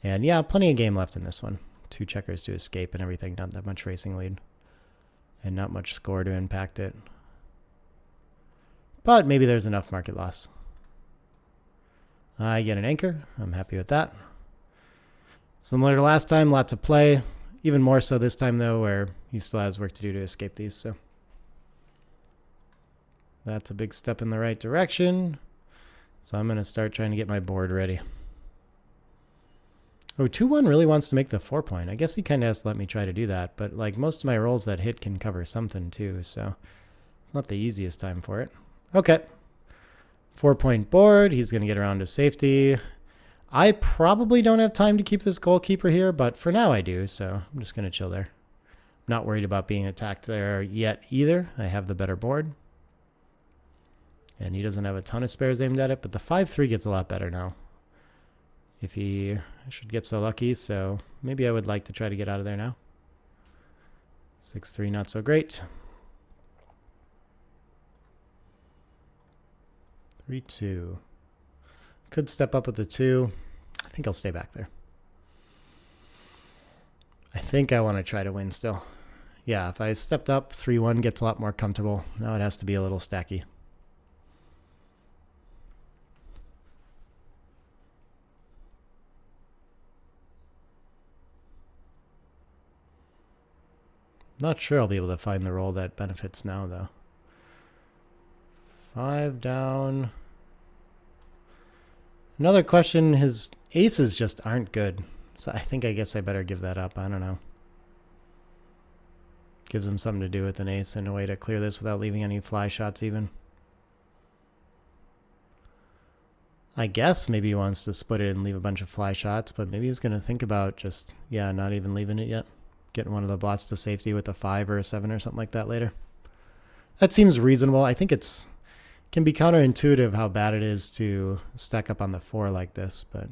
And yeah, plenty of game left in this one. 2 checkers to escape and everything. Not that much racing lead. And not much score to impact it. But maybe there's enough market loss. I get an anchor. I'm happy with that. Similar to last time, lots of play. Even more so this time, though, where he still has work to do to escape these. So that's a big step in the right direction. So I'm going to start trying to get my board ready. Oh, 2-1 really wants to make the 4 point. I guess he kind of has to let me try to do that. But like most of my rolls that hit can cover something too. So it's not the easiest time for it. Okay. 4 point board. He's going to get around to safety. I probably don't have time to keep this goalkeeper here, but for now I do. So I'm just going to chill there. I'm not worried about being attacked there yet either. I have the better board. And he doesn't have a ton of spares aimed at it, but the 5-3 gets a lot better now. If he should get so lucky, so maybe I would like to try to get out of there now. 6-3, not so great. 3-2. Could step up with the 2. I think I'll stay back there. I think I want to try to win still. Yeah, if I stepped up, 3-1 gets a lot more comfortable. Now it has to be a little stacky. Not sure I'll be able to find the roll that benefits now, though. 5 down. Another question, his aces just aren't good. So I guess I better give that up. I don't know. Gives him something to do with an ace and a way to clear this without leaving any fly shots even. I guess maybe he wants to split it and leave a bunch of fly shots, but maybe he's going to think about just, yeah, not even leaving it yet. Getting one of the blots to safety with a 5 or a 7 or something like that later. That seems reasonable. I think it can be counterintuitive how bad it is to stack up on the 4 like this, but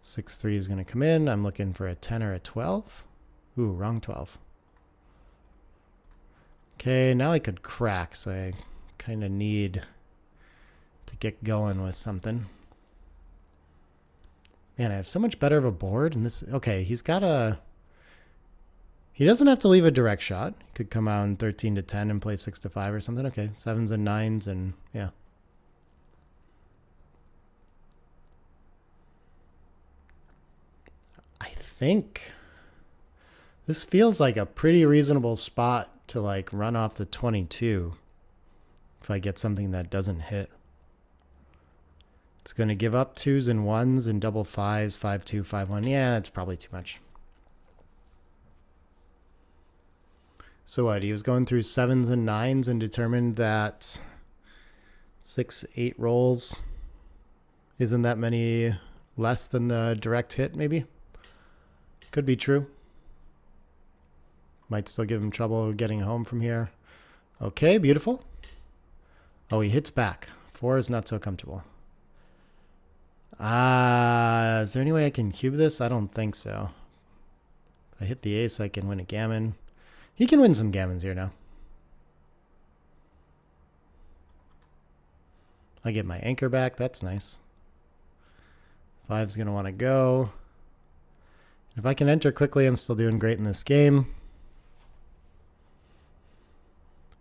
6-3 is going to come in. I'm looking for a 10 or a 12. Ooh, wrong 12. Okay, now I could crack, so I kind of need to get going with something. Man, I have so much better of a board. And this, okay, he doesn't have to leave a direct shot. He could come out in 13 to 10 and play 6 to 5 or something. Okay, 7s and 9s and yeah. I think this feels like a pretty reasonable spot to like run off the 22 if I get something that doesn't hit. It's going to give up 2s and 1s and double 5s, 5-2, 5-1. Yeah, that's probably too much. So what? He was going through 7s and 9s and determined that 6-8 rolls isn't that many less than the direct hit, maybe? Could be true. Might still give him trouble getting home from here. Okay, beautiful. Oh, he hits back. 4 is not so comfortable. Is there any way I can cube this? I don't think so. If I hit the ace, I can win a gammon. He can win some gammons here now. I get my anchor back. That's nice. 5's going to want to go. If I can enter quickly, I'm still doing great in this game.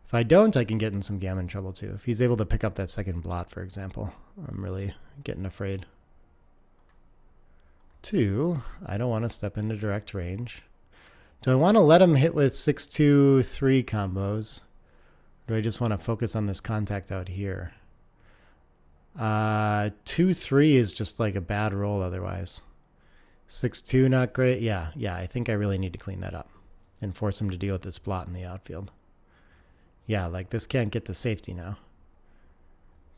If I don't, I can get in some gammon trouble too. If he's able to pick up that second blot, for example, I'm really getting afraid. 2, I don't want to step into direct range. Do I want to let him hit with 6-2-3 combos? Or do I just want to focus on this contact out here? 2-3 is just like a bad roll otherwise. 6-2, not great. Yeah, I think I really need to clean that up and force him to deal with this blot in the outfield. Yeah, like this can't get to safety now.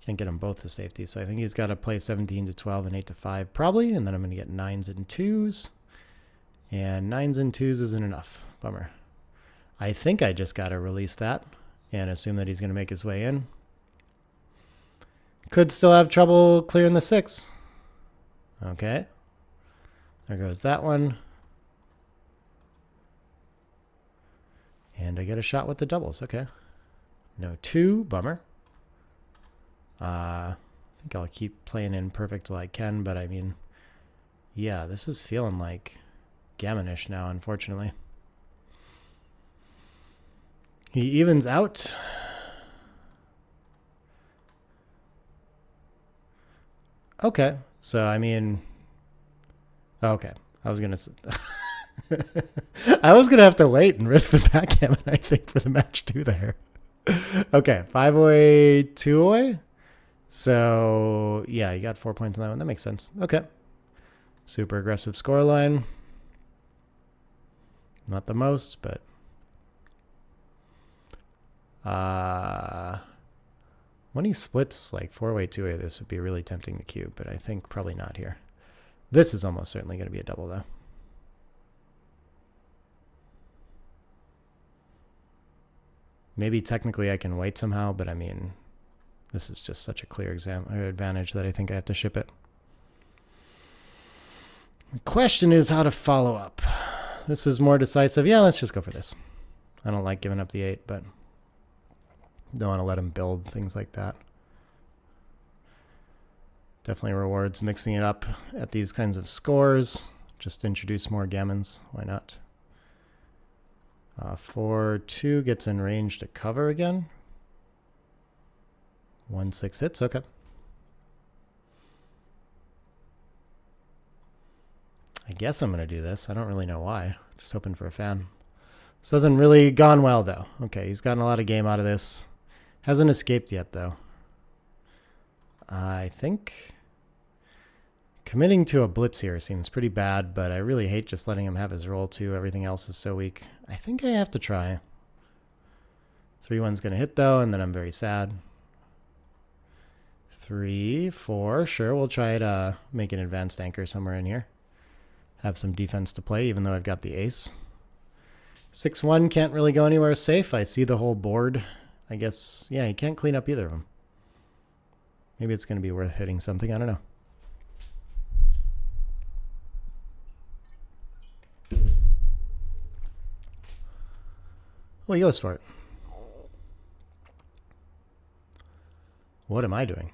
Can't get them both to safety, so I think he's got to play 17 to 12 and 8 to 5 probably, and then I'm going to get 9s and 2s. And 9s and 2s isn't enough. Bummer. I think I just got to release that and assume that he's going to make his way in. Could still have trouble clearing the 6. Okay. There goes that one. And I get a shot with the doubles. Okay. No 2. Bummer. I think I'll keep playing in perfect till I can, but I mean, yeah, this is feeling like gammonish now, unfortunately. He evens out. Okay, so I mean, okay, I was gonna I was gonna have to wait and risk the backgammon, I think, for the match 2 there. Okay, 5 away, 2 away. So, yeah, you got 4 points on that one. That makes sense. Okay. Super aggressive scoreline. Not the most, but... when he splits like 4-way, 2-way, this would be really tempting to cube, but I think probably not here. This is almost certainly going to be a double, though. Maybe technically I can wait somehow, but I mean... This is just such a clear advantage that I think I have to ship it. The question is how to follow up. This is more decisive. Yeah, let's just go for this. I don't like giving up the 8, but don't want to let him build things like that. Definitely rewards mixing it up at these kinds of scores. Just introduce more gammons. Why not? 4-2 gets in range to cover again. 1-6 hits, okay. I guess I'm going to do this. I don't really know why. Just hoping for a fan. This hasn't really gone well, though. Okay, he's gotten a lot of game out of this. Hasn't escaped yet, though. I think committing to a blitz here seems pretty bad, but I really hate just letting him have his roll, too. Everything else is so weak. I think I have to try. 3-1's going to hit, though, and then I'm very sad. 3, 4. Sure, we'll try to make an advanced anchor somewhere in here. Have some defense to play, even though I've got the ace. 6-1 can't really go anywhere safe. I see the whole board. I guess, yeah, you can't clean up either of them. Maybe it's going to be worth hitting something. I don't know. Well, he goes for it. What am I doing?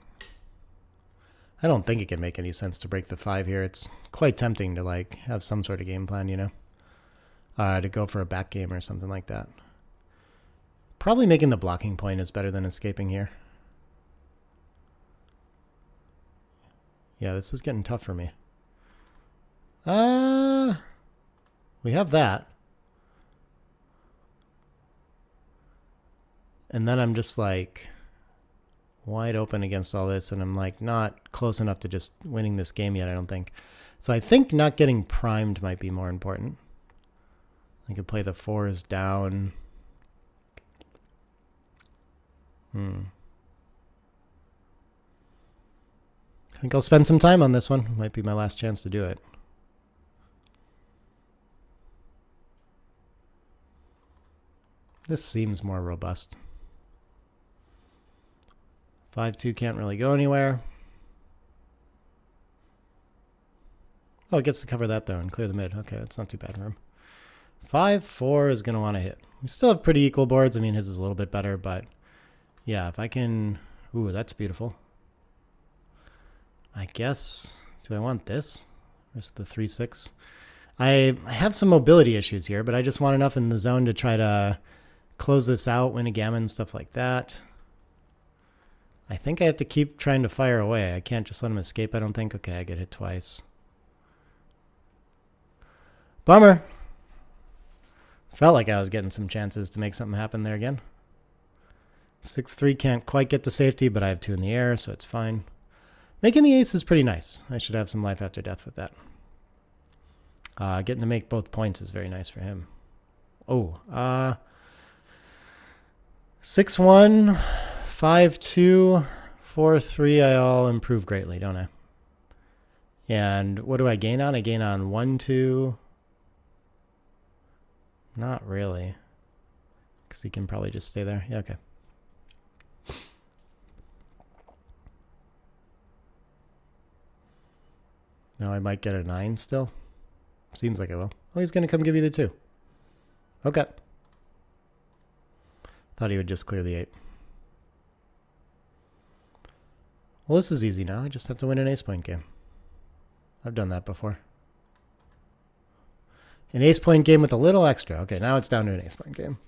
I don't think it can make any sense to break the 5 here. It's quite tempting to like have some sort of game plan, you know, to go for a back game or something like that. Probably making the blocking point is better than escaping here. Yeah, this is getting tough for me. We have that. And then I'm just like wide open against all this, and I'm like not close enough to just winning this game yet, I don't think. So I think not getting primed might be more important. I could play the 4s down. I think I'll spend some time on this one. Might be my last chance to do it. This seems more robust. 5-2 can't really go anywhere. Oh, it gets to cover that though and clear the mid. Okay, that's not too bad for him. 5-4 is going to want to hit. We still have pretty equal boards. I mean, his is a little bit better, but yeah, if I can... Ooh, that's beautiful. I guess... Do I want this? Where's the 3-6? I have some mobility issues here, but I just want enough in the zone to try to close this out, win a gammon, stuff like that. I think I have to keep trying to fire away. I can't just let him escape, I don't think. Okay, I get hit twice. Bummer. Felt like I was getting some chances to make something happen there again. 6-3 can't quite get to safety, but I have 2 in the air, so it's fine. Making the ace is pretty nice. I should have some life after death with that. Getting to make both points is very nice for him. Oh, 6-1, 5-2, 4-3. I all improve greatly, don't I? And what do I gain on? I gain on 1-2. Not really. Because he can probably just stay there. Yeah, okay. Now I might get a 9 still. Seems like I will. Oh, he's going to come give you the 2. Okay. Thought he would just clear the 8. Well, this is easy now. I just have to win an ace point game. I've done that before. An ace point game with a little extra. Okay, now it's down to an ace point game.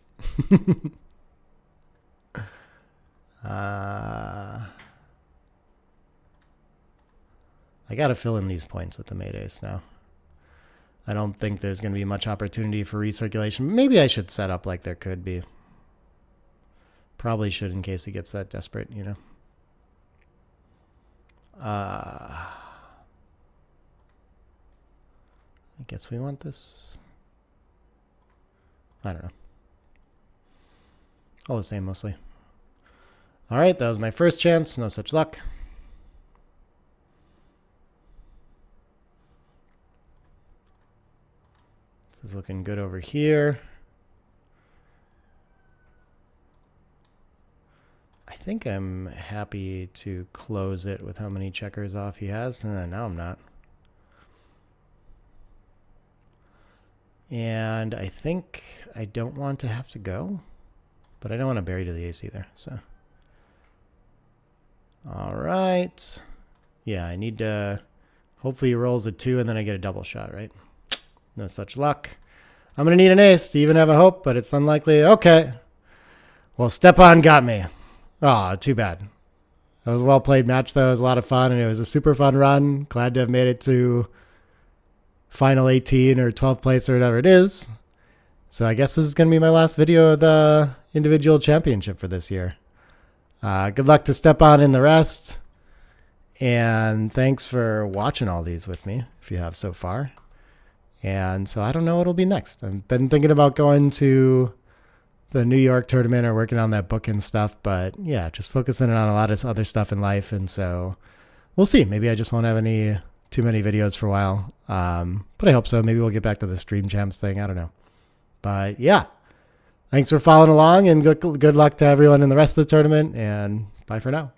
I got to fill in these points with the mate ace now. I don't think there's going to be much opportunity for recirculation. Maybe I should set up like there could be. Probably should in case he gets that desperate, you know. I guess we want this. I don't know. All the same mostly. All right, that was my first chance. No such luck. This is looking good over here. I think I'm happy to close it with how many checkers off he has. Now I'm not. And I think I don't want to have to go, but I don't want to bury to the ace either. So, all right. Yeah, I need to, hopefully he rolls a 2 and then I get a double shot, right? No such luck. I'm going to need an ace to even have a hope, but it's unlikely. Okay. Well, Stepan got me. Oh, too bad. It was a well-played match, though. It was a lot of fun, and it was a super fun run. Glad to have made it to final 18 or 12th place or whatever it is. So I guess this is going to be my last video of the individual championship for this year. Good luck to Stepan in the rest. And thanks for watching all these with me, if you have so far. And so I don't know what'll be next. I've been thinking about going to the New York tournament or working on that book and stuff. But yeah, just focusing on a lot of other stuff in life. And so we'll see. Maybe I just won't have too many videos for a while. But I hope so. Maybe we'll get back to the Stream Champs thing. I don't know. But yeah, thanks for following along, and good luck to everyone in the rest of the tournament, and bye for now.